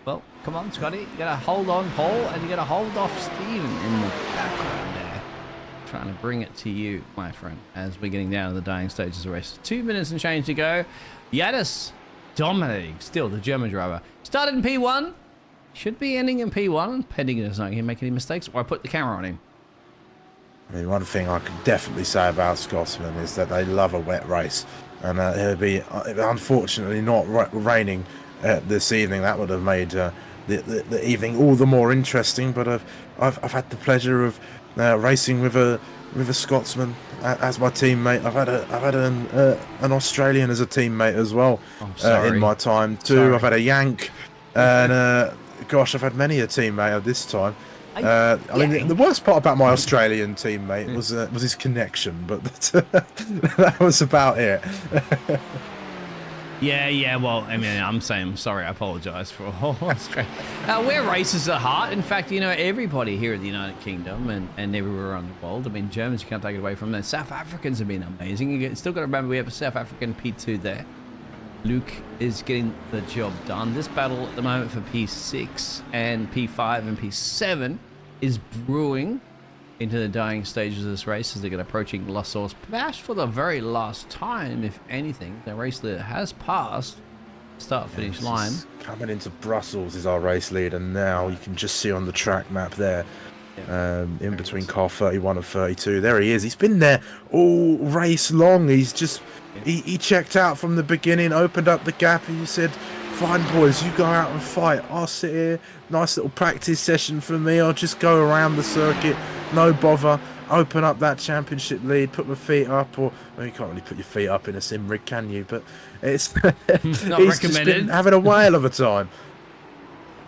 Well, come on, Scotty. You got to hold on, Paul, and you got to hold off Steven in the background there. Trying to bring it to you, my friend, as we're getting down to the dying stages of the race. 2 minutes and change to go. Yanis dominating still, the German driver. Started in P1. Should be ending in P1, pending he doesn't make any mistakes, or I put the camera on him.
I mean, one thing I can definitely say about Scotsman is that they love a wet race, and it'll be unfortunately not raining this evening. That would have made the evening all the more interesting. But I've had the pleasure of racing with a Scotsman as my teammate. I've had an Australian as a teammate as well in my time too. Sorry. I've had a Yank, and gosh, I've had many a teammate at this time. I mean, the worst part about my Australian teammate was his connection, but that was about it.
Yeah, well, I mean, I'm sorry, I apologise for all Australia. We're racers at heart. In fact, you know, everybody here in the United Kingdom and everywhere around the world. I mean, Germans, you can't take it away from them. South Africans have been amazing. You still got to remember we have a South African P2 there. Luke is getting the job done. This battle at the moment for P6 and P5 and P7 is brewing into the dying stages of this race as they get approaching La Sauce, perhaps for the very last time, if anything. The race leader has passed start-finish line.
Coming into Brussels is our race leader now. You can just see on the track map there, in between car 31 and 32. There he is. He's been there all race long. He's just... He checked out from the beginning, opened up the gap, and he said, "Fine, boys, you go out and fight. I'll sit here. Nice little practice session for me. I'll just go around the circuit. No bother. Open up that championship lead, put my feet up." Or, well, you can't really put your feet up in a sim rig, can you? But it's
not
he's
recommended.
Just been having a whale of a time.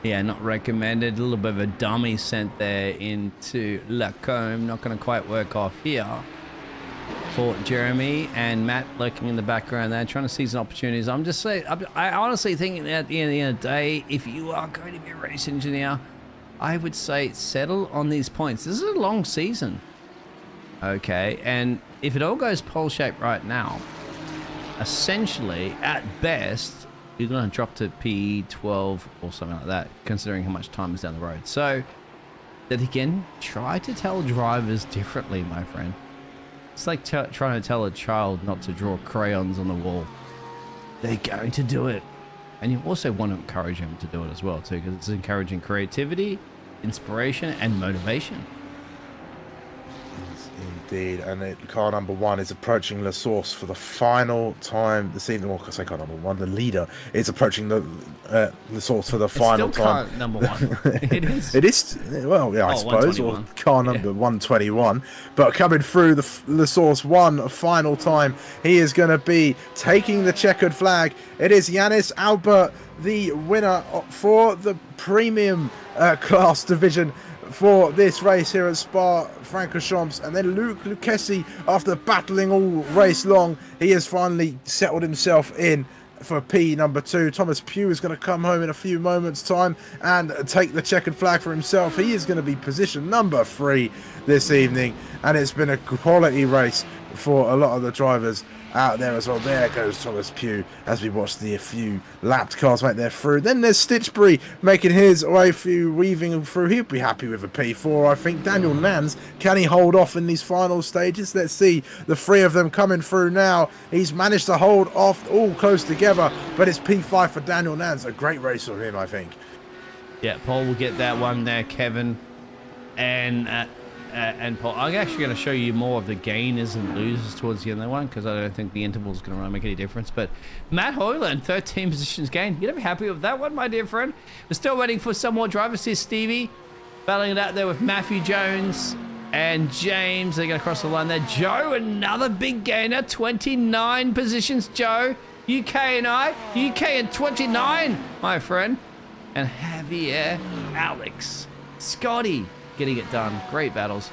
Yeah, not recommended. A little bit of a dummy sent there into Lacombe. Not going to quite work off here for Jeremy, and Matt lurking in the background there, trying to seize opportunities. I'm just saying, I honestly think at the end of the day, if you are going to be a race engineer, I would say settle on these points. This is a long season. Okay, and if it all goes pole-shaped right now, essentially, at best, you're going to drop to P12 or something like that, considering how much time is down the road. So, that again, try to tell drivers differently, my friend. It's like trying to tell a child not to draw crayons on the wall. They're going to do it. And you also want to encourage them to do it as well, too, because it's encouraging creativity, inspiration, and motivation.
He's in indeed. And car number 1 is approaching La Source for the final time this evening. Well, I say car number 1, the leader is approaching the La Source for the final
still
time.
Car number 1. It is.
It is, well, yeah, I suppose, or
121.
car number 121. But coming through the Source 1 final time, he is going to be taking the checkered flag. It is Yanis Albert, the winner for the premium class division for this race here at Spa-Francorchamps. And then Luke Lucchesi, after battling all race long, he has finally settled himself in for P number 2. Thomas Pugh is going to come home in a few moments time and take the checkered flag for himself. He is going to be position number 3 this evening, and it's been a quality race for a lot of the drivers out there as well. There goes Thomas Pugh as we watch the few lapped cars make their through. Then there's Stitchbury making his way through, weaving through. He'll be happy with a P4, I think. Daniel Nans, can he hold off in these final stages? Let's see the 3 of them coming through now. He's managed to hold off all close together, but it's P5 for Daniel Nans. A great race for him, I think.
Yeah, Paul will get that one there, Kevin. And Paul, I'm actually going to show you more of the gainers and losers towards the end of the one, because I don't think the interval is going to really make any difference. But Matt Hoyland, 13 positions gained. You're going to be happy with that one, my dear friend. We're still waiting for some more drivers. Here's Stevie battling it out there with Matthew Jones and James. They're going to cross the line there. Joe, another big gainer, 29 positions. Joe, UK and 29, my friend. And Javier, Alex, Scotty, getting it done. Great battles.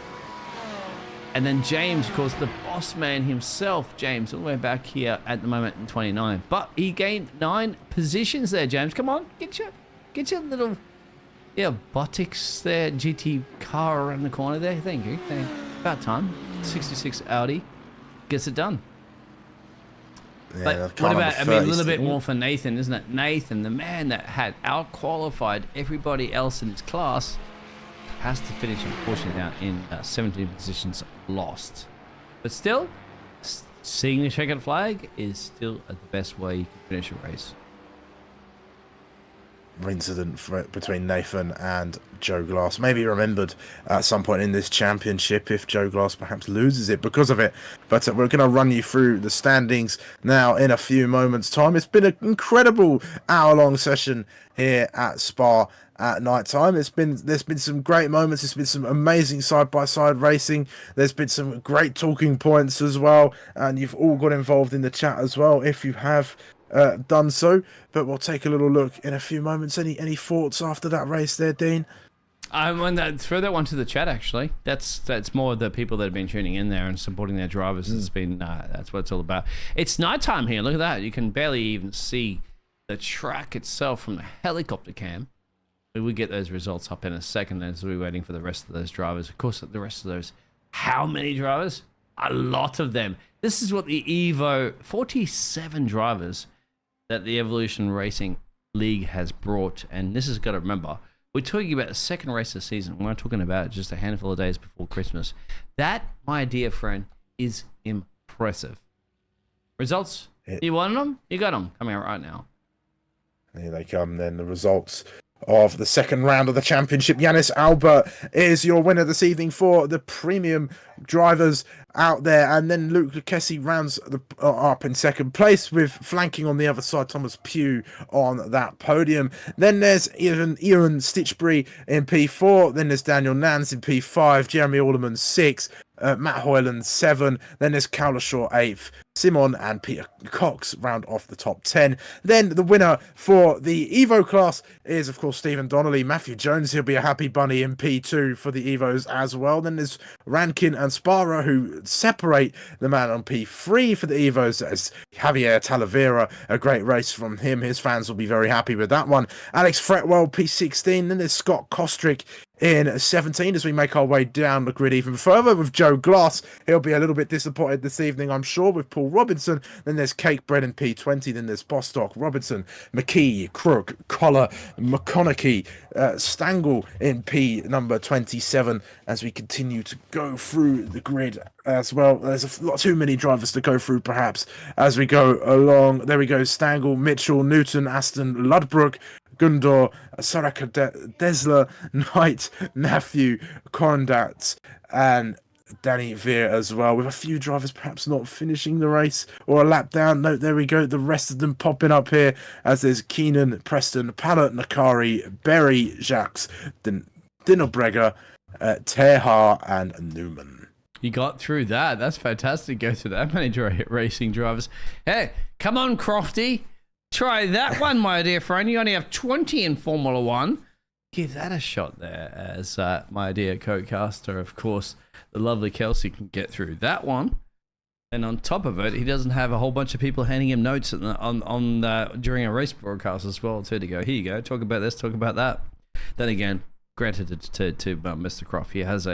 And then James, of course, the boss man himself, James, all the way back here at the moment in 29. But he gained 9 positions there, James. Come on, get your little buttocks there, GT car around the corner there. Thank you. About time. 66 Audi gets it done.
Yeah,
But what about, I mean, a little bit more for Nathan, isn't it? Nathan, the man that had out-qualified everybody else in his class, has to finish, unfortunately, now in 17 positions lost. But still, seeing the checkered flag is still the best way you can finish a race.
Incident between Nathan and Joe Glass may be remembered at some point in this championship if Joe Glass perhaps loses it because of it. But we're going to run you through the standings now in a few moments' time. It's been an incredible hour-long session here at Spa at night time. There's been some great moments. There's been some amazing side-by-side racing. There's been some great talking points as well, and you've all got involved in the chat as well if you have done so. But we'll take a little look in a few moments. Any thoughts after that race there, Dean?
I want to throw that one to the chat, actually. That's more the people that have been tuning in there and supporting their drivers. It's been that's what it's all about. It's nighttime here. Look at that. You can barely even see the track itself from the helicopter cam. We will get those results up in a second as we're waiting for the rest of those drivers. Of course, the rest of those, how many drivers? A lot of them. This is what the Evo, 47 drivers that the Evolution Racing League has brought. And this has got to remember, we're talking about the second race of the season. We're not talking about just a handful of days before Christmas. That, my dear friend, is impressive. Results? You wanted them? You got them. Coming out right now.
Here they come then, the results of the second round of the championship. Yanis Albert is your winner this evening for the premium drivers out there, and then Luke Lucchesi rounds up in second place, with flanking on the other side Thomas Pugh on that podium. Then there's Ian Stitchbury in P4, then there's Daniel Nans in P5, Jeremy Alderman 6, Matt Hoyland 7, then there's Cowlishaw 8th, Simon and Peter Cox round off the top 10. Then the winner for the Evo class is, of course, Stephen Donnelly. Matthew Jones, he'll be a happy bunny in P2 for the Evos as well. Then there's Rankin and Sparrow, who separate the man on P3 for the Evos. As Javier Talavera, a great race from him. His fans will be very happy with that one. Alex Fretwell, P16. Then there's Scott Kostrick in 17 as we make our way down the grid even further with Joe Glass. He'll be a little bit disappointed this evening, I'm sure, with Paul Robinson. Then there's Cake Bread in P20. Then there's Bostock, Robinson, McKee, Crook, Collar, McConaughey, Stangle in P number 27 as we continue to go through the grid as well. There's a lot too many drivers to go through perhaps as we go along. There we go. Stangle, Mitchell, Newton, Aston, Ludbrook, Gundor, Saraka, Desler, Knight, Matthew, Corondat, and Danny Veer as well, with a few drivers perhaps not finishing the race or a lap down. No, there we go. The rest of them popping up here as there's Keenan, Preston, Pallet, Nakari, Berry, Jacques, Dinobregger, Tehar, and Newman.
You got through that. That's fantastic. Go through that many racing drivers. Hey, come on, Crofty. Try that one, my dear friend. You only have 20 in Formula One. Give that a shot there, as my dear co-caster, of course, the lovely Kelsey, can get through that one. And on top of it, he doesn't have a whole bunch of people handing him notes during a race broadcast as well, too, to go, here you go, talk about this, talk about that. Then again, granted to Mr. Croft, he has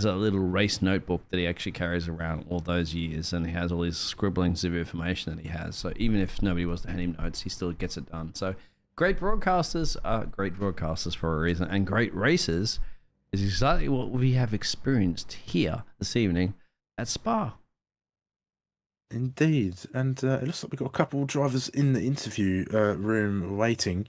a little race notebook that he actually carries around all those years, and he has all his scribblings of information that he has. So even if nobody was to hand him notes, he still gets it done. So great broadcasters are great broadcasters for a reason, and great racers is exactly what we have experienced here this evening at Spa.
Indeed, and it looks like we've got a couple of drivers in the interview room waiting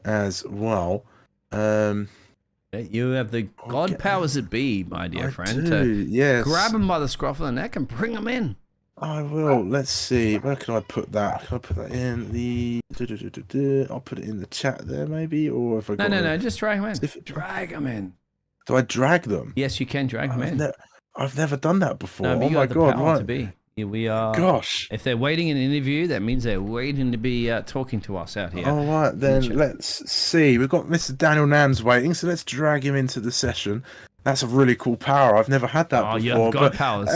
as well.
You have the God powers that be, my dear friend,
yes.
Grab him by the scruff of the neck and bring him in.
I will. Let's see. Where can I put that? Can I put that in the? I'll put it in the chat there, maybe. Or if I
no, just drag him in. Drag him in.
Do I drag them?
Yes, you can drag them in.
I've never done that before.
No, but
oh
you
my
have the
god!
power
Right.
to be. Here we are.
Gosh.
If they're waiting in an interview, that means they're waiting to be talking to us out here.
All right, then let's see. We've got Mr. Daniel Nans waiting, so let's drag him into the session. That's a really cool power. I've never had that before.
You've got powers.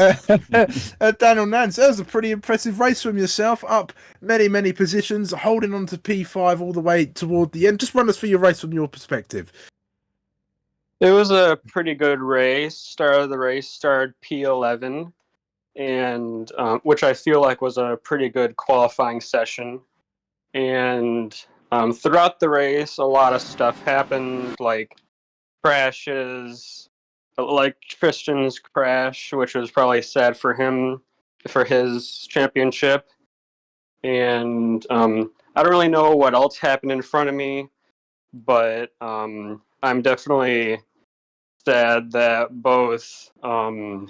Daniel Nans, that was a pretty impressive race from yourself. Up many positions, holding on to P5 all the way toward the end. Just run us through your race from your perspective.
It was a pretty good race. Start of the race started P11, and which I feel like was a pretty good qualifying session. And throughout the race, a lot of stuff happened, like crashes, like Tristan's crash, which was probably sad for him for his championship. And I don't really know what else happened in front of me, but I'm definitely sad that both of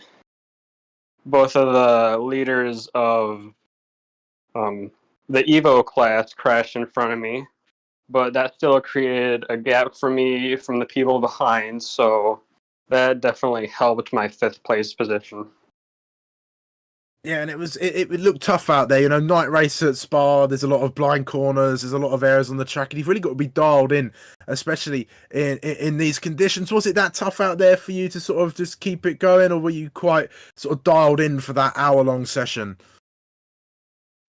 the leaders of the Evo class crashed in front of me, but that still created a gap for me from the people behind, so that definitely helped my 5th place position.
Yeah, and it looked tough out there. You know, night race at Spa, there's a lot of blind corners, there's a lot of areas on the track, and you've really got to be dialed in, especially in these conditions. Was it that tough out there for you to sort of just keep it going, or were you quite sort of dialed in for that hour-long session?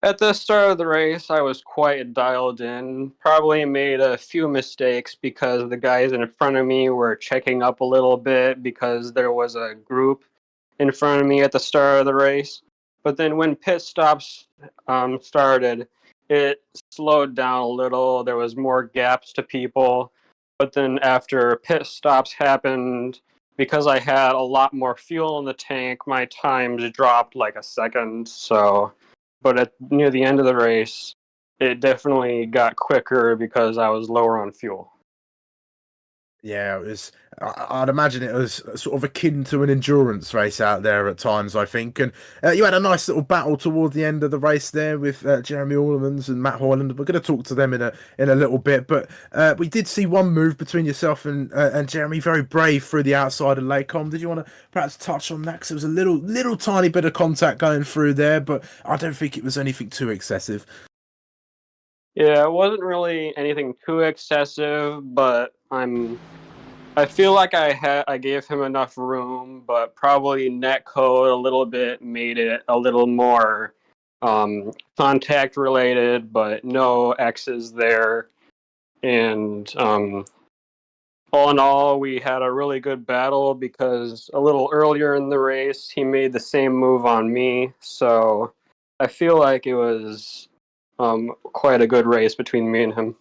At the start of the race, I was quite dialed in. Probably made a few mistakes because the guys in front of me were checking up a little bit because there was a group in front of me at the start of the race. But then when pit stops started, it slowed down a little. There was more gaps to people. But then after pit stops happened, because I had a lot more fuel in the tank, my times dropped like a second. But near the end of the race, it definitely got quicker because I was lower on fuel.
Yeah, it was. I'd imagine it was sort of akin to an endurance race out there at times, I think. And you had a nice little battle toward the end of the race there with Jeremy Allemans and Matt Hoyland. We're going to talk to them in a little bit, but we did see one move between yourself and Jeremy, very brave through the outside of Lakecom. Did you want to perhaps touch on that? Because there was a little tiny bit of contact going through there, but I don't think it was anything too excessive.
Yeah, it wasn't really anything too excessive, but I feel like I gave him enough room, but probably netcode a little bit made it a little more contact related, but no X's there. And all in all, we had a really good battle because a little earlier in the race, he made the same move on me. So I feel like it was quite a good race between me and him.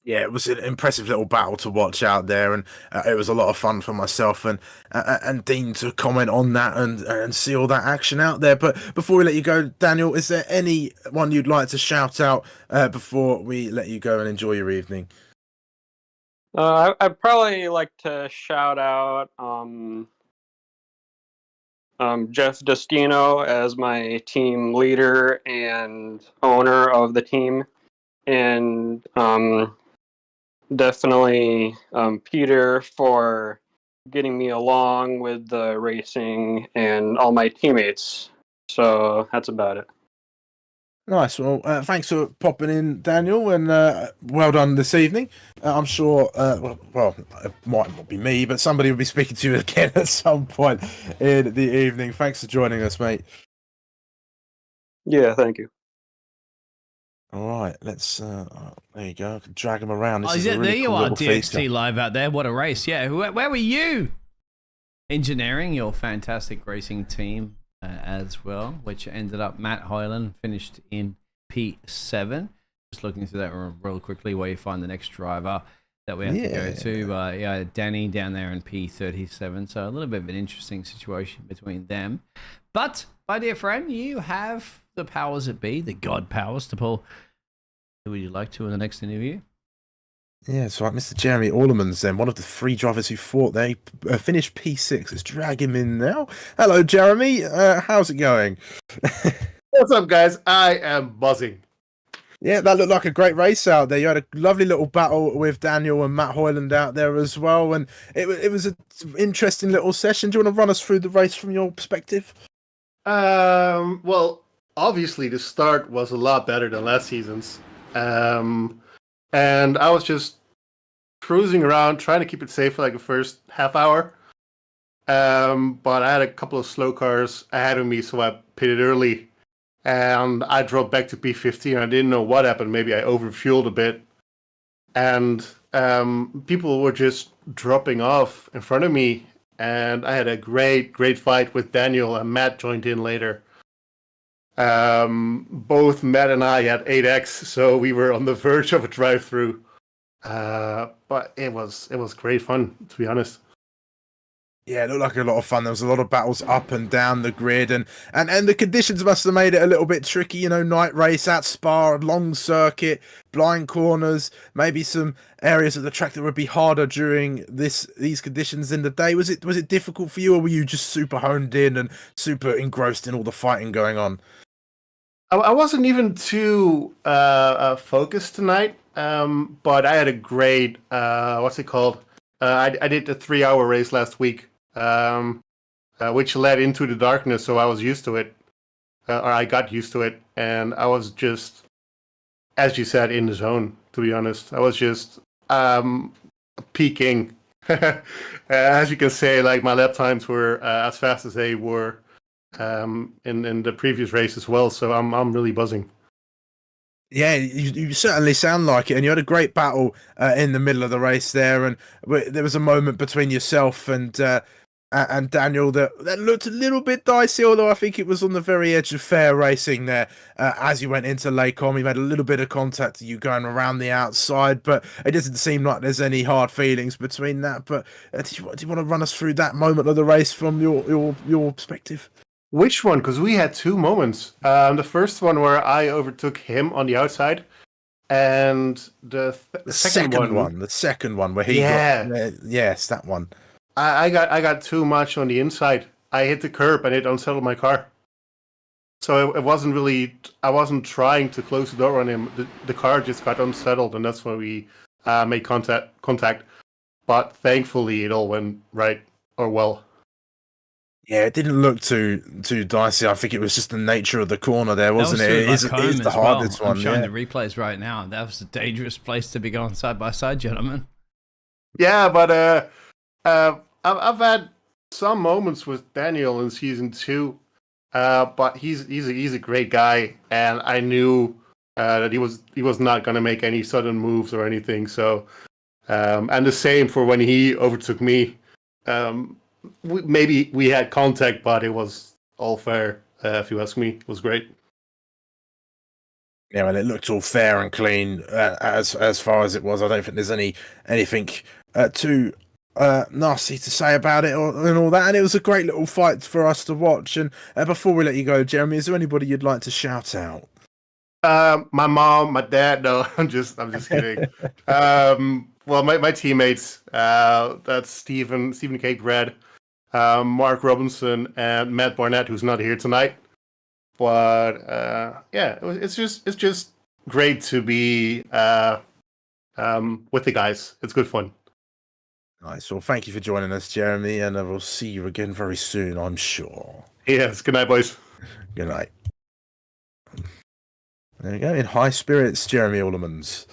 Yeah, it was an impressive little battle to watch out there, and it was a lot of fun for myself and Dean to comment on that and see all that action out there. But before we let you go, Daniel, is there anyone you'd like to shout out before we let you go and enjoy your evening?
I'd probably like to shout out Jeff Destino as my team leader and owner of the team, and definitely Peter for getting me along with the racing and all my teammates. So that's about it.
Nice. Well, thanks for popping in, Daniel, and well done this evening. I'm sure, it might not be me, but somebody will be speaking to you again at some point in the evening. Thanks for joining us, mate.
Yeah, thank you.
All right, let's. There you go. I can drag him around. This
Oh,
is
yeah,
a really
there you
cool
are,
little
DXT
feature.
Live out there. What a race. Yeah, where were you? Engineering, your fantastic racing team as well, which ended up Matt Hyland finished in P7. Just looking through that real quickly where you find the next driver that we have to go to. Yeah, Danny down there in P37. So a little bit of an interesting situation between them. But, my dear friend, you have the powers that be, the God powers, to pull who would you like to in the next interview?
Yeah, so Mr. Jeremy Orlemans, then one of the 3 drivers who fought. They finished P6. Let's drag him in now. Hello, Jeremy. How's it going?
What's up, guys? I am buzzing.
Yeah, that looked like a great race out there. You had a lovely little battle with Daniel and Matt Hyland out there as well, and it was an interesting little session. Do you want to run us through the race from your perspective?
Well, obviously the start was a lot better than last season's. And I was just cruising around, trying to keep it safe for like the first half hour. But I had a couple of slow cars ahead of me, so I pitted early. And I dropped back to P15. I didn't know what happened. Maybe I overfueled a bit. And people were just dropping off in front of me. And I had a great fight with Daniel, and Matt joined in later. Both Matt and I had 8x, so we were on the verge of a drive-through. But it was great fun, to be honest.
Yeah, it looked like a lot of fun. There was a lot of battles up and down the grid, and the conditions must have made it a little bit tricky. You know, night race at Spa, long circuit, blind corners, maybe some areas of the track that would be harder during these conditions in the day. Was it difficult for you, or were you just super honed in and super engrossed in all the fighting going on?
I wasn't even too focused tonight, but I had a great what's it called? I did a 3-hour race last week, which led into the darkness, so I was used to it, or I got used to it, and I was just, as you said, in the zone. To be honest, I was just peaking. As you can say, like my lap times were as fast as they were in the previous race as well. So I'm really buzzing.
Yeah, you certainly sound like it, and you had a great battle in the middle of the race there, and there was a moment between yourself and Daniel that looked a little bit dicey, although I think it was on the very edge of fair racing there. As you went into Lake Com, he made a little bit of contact to you going around the outside, but it doesn't seem like there's any hard feelings between that. But do you want to run us through that moment of the race from your perspective?
Which one? Because we had 2 moments. The first one where I overtook him on the outside, and the second one.
The second one where he yes, that one.
I got too much on the inside. I hit the curb and it unsettled my car. So it wasn't really. I wasn't trying to close the door on him. The car just got unsettled, and that's when we made contact. But thankfully, it all went right or well.
Yeah, it didn't look too dicey. I think it was just the nature of the corner there, wasn't it? It is the hardest one.
I'm showing the replays right now. That was a dangerous place to be going side by side, gentlemen.
Yeah, but I've had some moments with Daniel in season 2, but he's a great guy, and I knew that he was not going to make any sudden moves or anything. So, and the same for when he overtook me. Maybe we had contact, but it was all fair. If you ask me, it was great.
Yeah, well, it looked all fair and clean as far as it was. I don't think there's anything too nasty to say about it and all that. And it was a great little fight for us to watch. And before we let you go, Jeremy, is there anybody you'd like to shout out?
My mom, my dad. No, I'm just kidding. Well, my teammates. That's Stephen K. Brad. Mark Robinson and Matt Barnett, who's not here tonight. But yeah, it's just great to be with the guys. It's good fun.
Nice. Well, thank you for joining us, Jeremy, and we'll see you again very soon, I'm sure.
Yes. Good night, boys.
Good night. There you go. In high spirits, Jeremy Aldermans.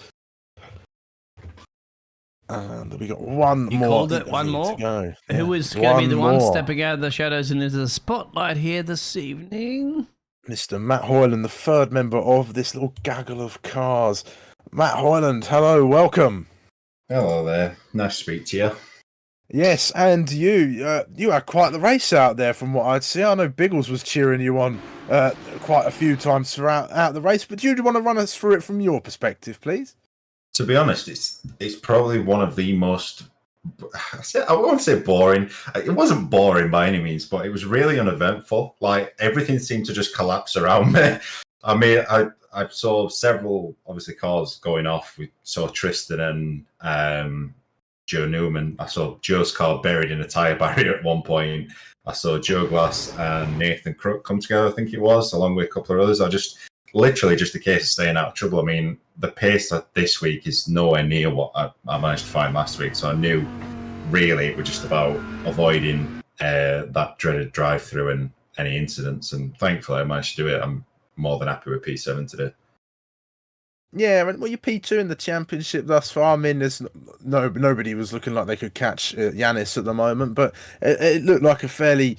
And we got one
You
more.
called it one more?
To go.
Who is
Yeah,
going to be the one
more.
stepping out of the shadows and into the spotlight here this evening?
Mr. Matt Hoyland, the third member of this little gaggle of cars. Matt Hoyland, hello, welcome.
Hello there. Nice to speak to you.
Yes, and you had quite the race out there from what I'd see. I know Biggles was cheering you on quite a few times throughout the race, but do you want to run us through it from your perspective, please?
To be honest, it's probably one of the most, I won't say boring. It wasn't boring by any means, but it was really uneventful. Like, everything seemed to just collapse around me. I mean, I saw several, obviously, cars going off. We saw Tristan and Joe Newman. I saw Joe's car buried in a tyre barrier at one point. I saw Joe Glass and Nathan Crook come together, I think it was, along with a couple of others. Literally just a case of staying out of trouble. I mean, the pace this week is nowhere near what I managed to find last week. So I knew really it was just about avoiding that dreaded drive-through and any incidents. And thankfully I managed to do it. I'm more than happy with P7 today.
Yeah, well, you're P2 in the championship thus far. I mean, there's nobody was looking like they could catch Yanis at the moment, but it looked like a fairly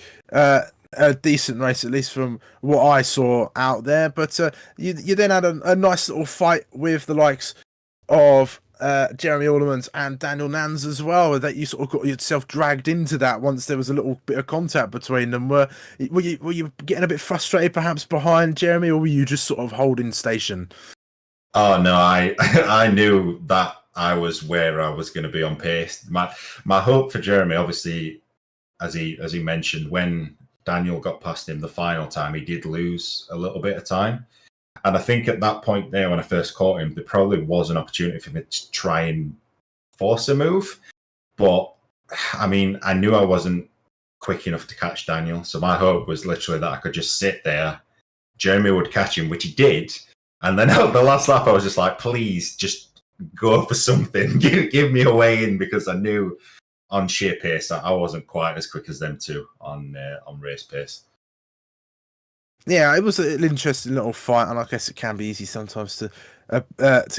a decent race, at least from what I saw out there. But you then had a nice little fight with the likes of Jeremy Aldermans and Daniel Nans as well, that you sort of got yourself dragged into that once there was a little bit of contact between them. Were you getting a bit frustrated perhaps behind Jeremy, or were you just sort of holding station?
Oh no, I knew that I was where I was going to be on pace. My hope for Jeremy, obviously, as he mentioned, when Daniel got past him the final time, he did lose a little bit of time. And I think at that point there, when I first caught him, there probably was an opportunity for me to try and force a move. But I mean, I knew I wasn't quick enough to catch Daniel. So my hope was literally that I could just sit there. Jeremy would catch him, which he did. And then at the last lap, I was just like, please, just go for something. Give me a way in, because I knew on sheer pace I wasn't quite as quick as them two on race pace.
Yeah, it was an interesting little fight, and I guess it can be easy sometimes to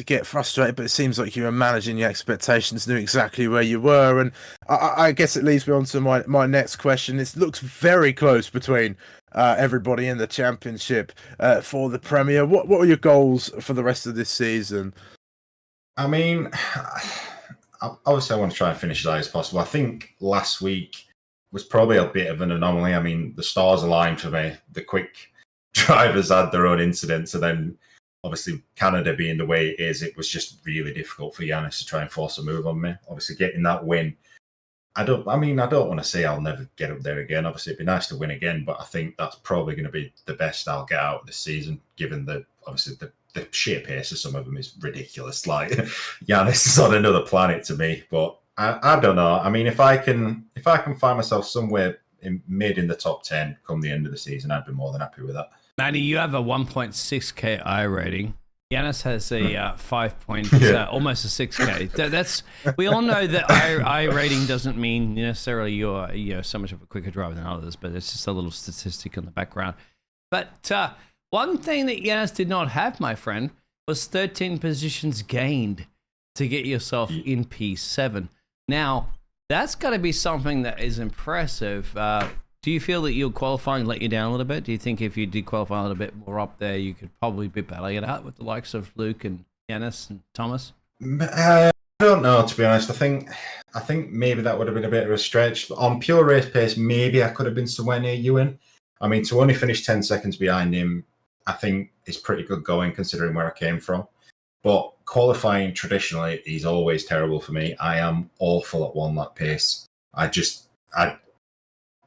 get frustrated, but it seems like you were managing your expectations, knew exactly where you were, and I guess it leads me on to my next question. It looks very close between everybody in the championship for the Premier. What are your goals for the rest of this season?
I mean, obviously I want to try and finish as high as possible. I think last week was probably a bit of an anomaly. I mean, the stars aligned for me. The quick drivers had their own incidents, and then obviously Canada being the way it is, it was just really difficult for Yanis to try and force a move on me. Obviously getting that win, I don't want to say I'll never get up there again. Obviously it'd be nice to win again, but I think that's probably going to be the best I'll get out of this season, given the sheer pace of some of them is ridiculous. Like, Yanis is on another planet to me, but I don't know. I mean, if I can find myself somewhere in the top 10 come the end of the season, I'd be more than happy with that.
Matty, you have a 1.6k I rating. Yanis has a 5 point, almost a 6k. That's, we all know that I rating doesn't mean necessarily you're so much of a quicker driver than others, but it's just a little statistic in the background. But one thing that Yanis did not have, my friend, was 13 positions gained to get yourself in P7. Now, that's got to be something that is impressive. Do you feel that your qualifying let you down a little bit? Do you think if you did qualify a little bit more up there, you could probably be battling it out with the likes of Luke and Yanis and Thomas?
I don't know, to be honest. I think maybe that would have been a bit of a stretch. But on pure race pace, maybe I could have been somewhere near Ewan. I mean, to only finish 10 seconds behind him, I think is pretty good going considering where I came from. But qualifying traditionally is always terrible for me. I am awful at one lap pace.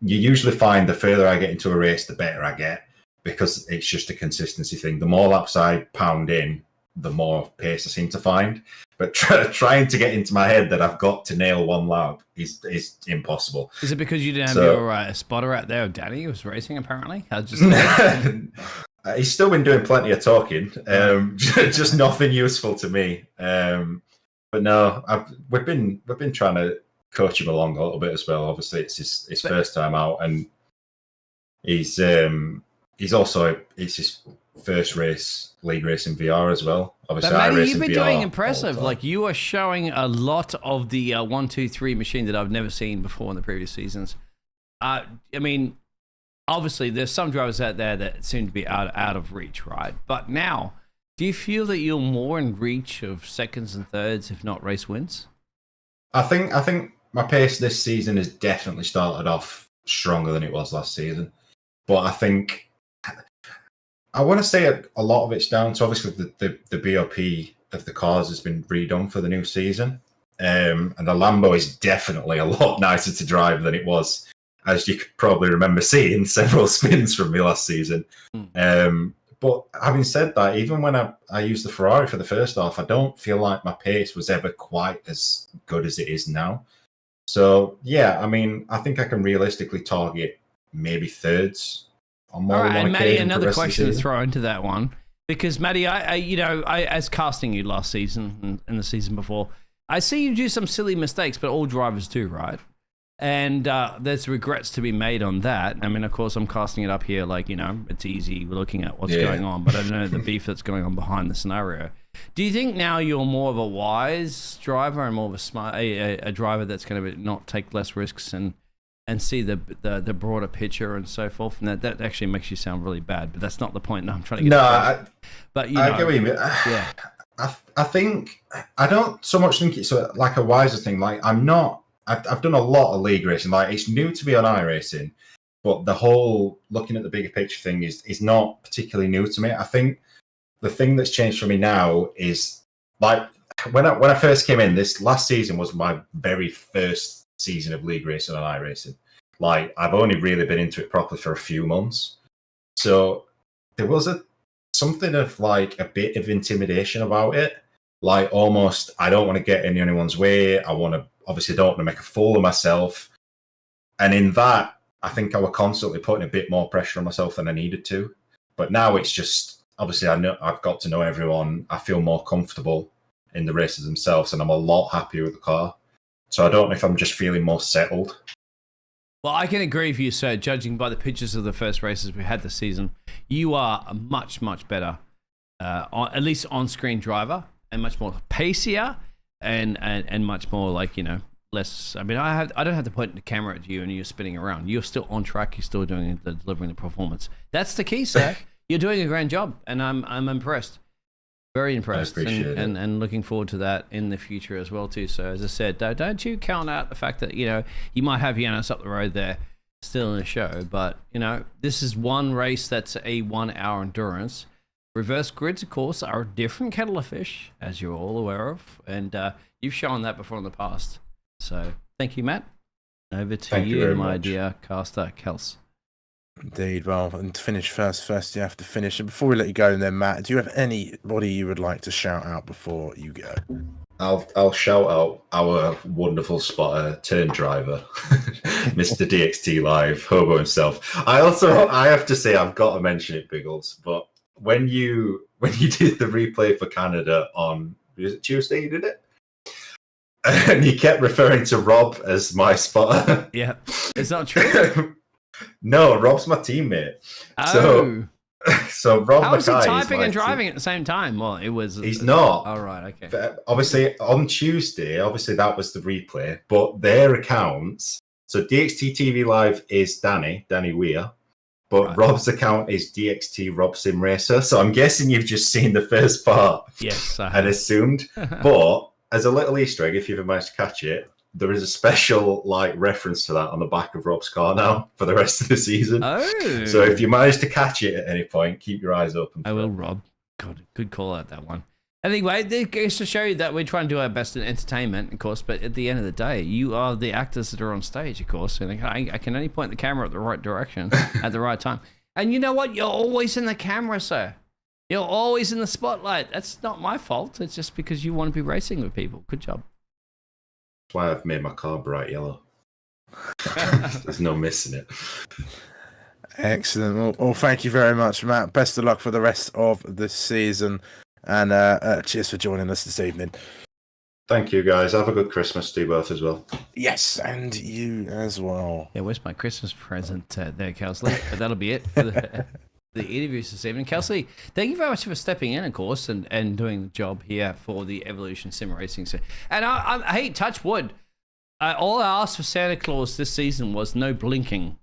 You usually find the further I get into a race, the better I get, because it's just a consistency thing. The more laps I pound in, the more pace I seem to find. But trying to get into my head that I've got to nail one lap is impossible.
Is it because you didn't have your spotter out there? Danny was racing, apparently.
He's still been doing plenty of talking, just nothing useful to me. But no, we've been trying to coach him along a little bit as well. Obviously, it's his first time out, and he's also it's his first league race in VR as well. Obviously,
but Matty,
you've been
doing impressive. Like, you are showing a lot of the 1-2-3 machine that I've never seen before in the previous seasons. I mean, obviously, there's some drivers out there that seem to be out of reach, right? But now, do you feel that you're more in reach of seconds and thirds, if not race wins?
I think my pace this season has definitely started off stronger than it was last season. But I think I want to say a lot of it's down to obviously the BOP of the cars has been redone for the new season. And the Lambo is definitely a lot nicer to drive than it was, as you could probably remember seeing several spins from me last season. But having said that, even when I used the Ferrari for the first half, I don't feel like my pace was ever quite as good as it is now. So, yeah, I mean, I think I can realistically target maybe thirds on more than one occasion.
Matty, another question to throw into that one. Because, Matty, I as casting you last season and the season before, I see you do some silly mistakes, but all drivers do, right? And there's regrets to be made on that. I mean, of course, I'm casting it up here like, it's easy looking at what's going on, but I don't know the beef that's going on behind the scenario. Do you think now you're more of a wise driver and more of a smart, a driver that's going to not take less risks and see the broader picture and so forth? And that actually makes you sound really bad, but that's not the point that I'm trying to get across. But I get what you mean.
Yeah. I think I don't so much think it's like a wiser thing. Like, I've done a lot of league racing. Like, it's new to me on iRacing, but the whole looking at the bigger picture thing is not particularly new to me. I think the thing that's changed for me now is, like, when I first came in, this last season was my very first season of league racing on iRacing. Like, I've only really been into it properly for a few months. So there was something of like a bit of intimidation about it. Like, almost, I don't want to get in anyone's way. Obviously don't want to make a fool of myself. And in that, I think I was constantly putting a bit more pressure on myself than I needed to. But now it's just, obviously I know I've got to know everyone. I feel more comfortable in the races themselves, and I'm a lot happier with the car. So I don't know if I'm just feeling more settled.
Well, I can agree with you, sir. Judging by the pictures of the first races we had this season, you are a much, much better, at least on-screen driver, and much more pacier, and much more like, less. I mean, I don't have to point the camera at you and you're spinning around. You're still on track. You're still delivering the performance. That's the key, sir. You're doing a grand job, and I'm impressed. Very impressed, and looking forward to that in the future as well too. So, as I said, don't you count out the fact that you might have Yanis up the road there still in the show, but this is one race that's a 1 hour endurance. Reverse grids, of course, are a different kettle of fish, as you're all aware of, and you've shown that before in the past. So, thank you, Matt. Over to you, my dear caster, Kels.
Indeed. Well, and to finish first you have to finish. And before we let you go, then Matt, do you have anybody you would like to shout out before you go?
I'll shout out our wonderful spotter turned driver, Mr. DXT Live, Hobo himself. I have to say, I've got to mention it, Biggles, but when you did the replay for Canada on, was it Tuesday you did it? And you kept referring to Rob as my spotter.
Yeah. Is that true?
No, Rob's my teammate.
Oh.
So Rob
How is he
Mackay
typing and driving at the same time? Well, it was...
He's not.
All right, okay.
But obviously, on Tuesday, that was the replay, but their accounts... So DXT TV Live is Danny Weir, but right. Rob's account is DXT Rob Sim Racer, so I'm guessing you've just seen the first part.
Yes, I have.
And assumed. But as a little Easter egg, if you've managed to catch it, there is a special reference to that on the back of Rob's car now for the rest of the season.
Oh.
So if you manage to catch it at any point, keep your eyes open.
I will, Rob. God, good call out that one. Anyway, it goes to show you that we're trying to do our best in entertainment, of course, but at the end of the day, you are the actors that are on stage, of course, and I can only point the camera at the right direction at the right time. And you know what? You're always in the camera, sir. You're always in the spotlight. That's not my fault. It's just because you want to be racing with people. Good job.
That's why I've made my car bright yellow. There's no missing it.
Excellent. Well, thank you very much, Matt. Best of luck for the rest of the season, and cheers for joining us this evening.
Thank you, guys. Have a good Christmas to you both as well.
Yes, and you as well.
Yeah, where's my Christmas present there, Kelsey? But that'll be it for the interviews this evening. Kelsey, thank you very much for stepping in, of course, and doing the job here for the Evolution Sim Racing. And hey, touch wood. All I asked for Santa Claus this season was no blinking,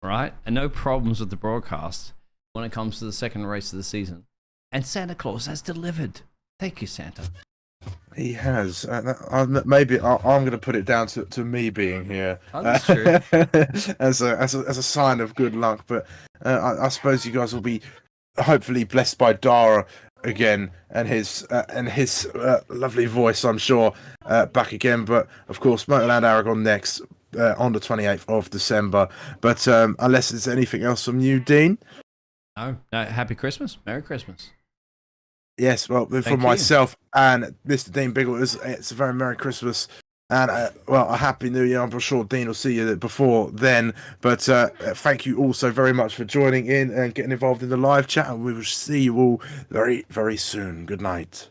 right? And no problems with the broadcast when it comes to the second race of the season. And Santa Claus has delivered. Thank you, Santa.
He has. Maybe I'm going to put it down to me being here.
Oh, that's true.
as a sign of good luck. But I suppose you guys will be hopefully blessed by Darragh again and his lovely voice, I'm sure, back again. But of course, Motorland Aragon next on the 28th of December. But unless there's anything else from you, Dean.
No, happy Christmas. Merry Christmas.
Yes, well, for myself and Mr. Dean Biggles, it's a very Merry Christmas and, a Happy New Year. I'm sure Dean will see you before then. But thank you also very much for joining in and getting involved in the live chat. And we will see you all very, very soon. Good night.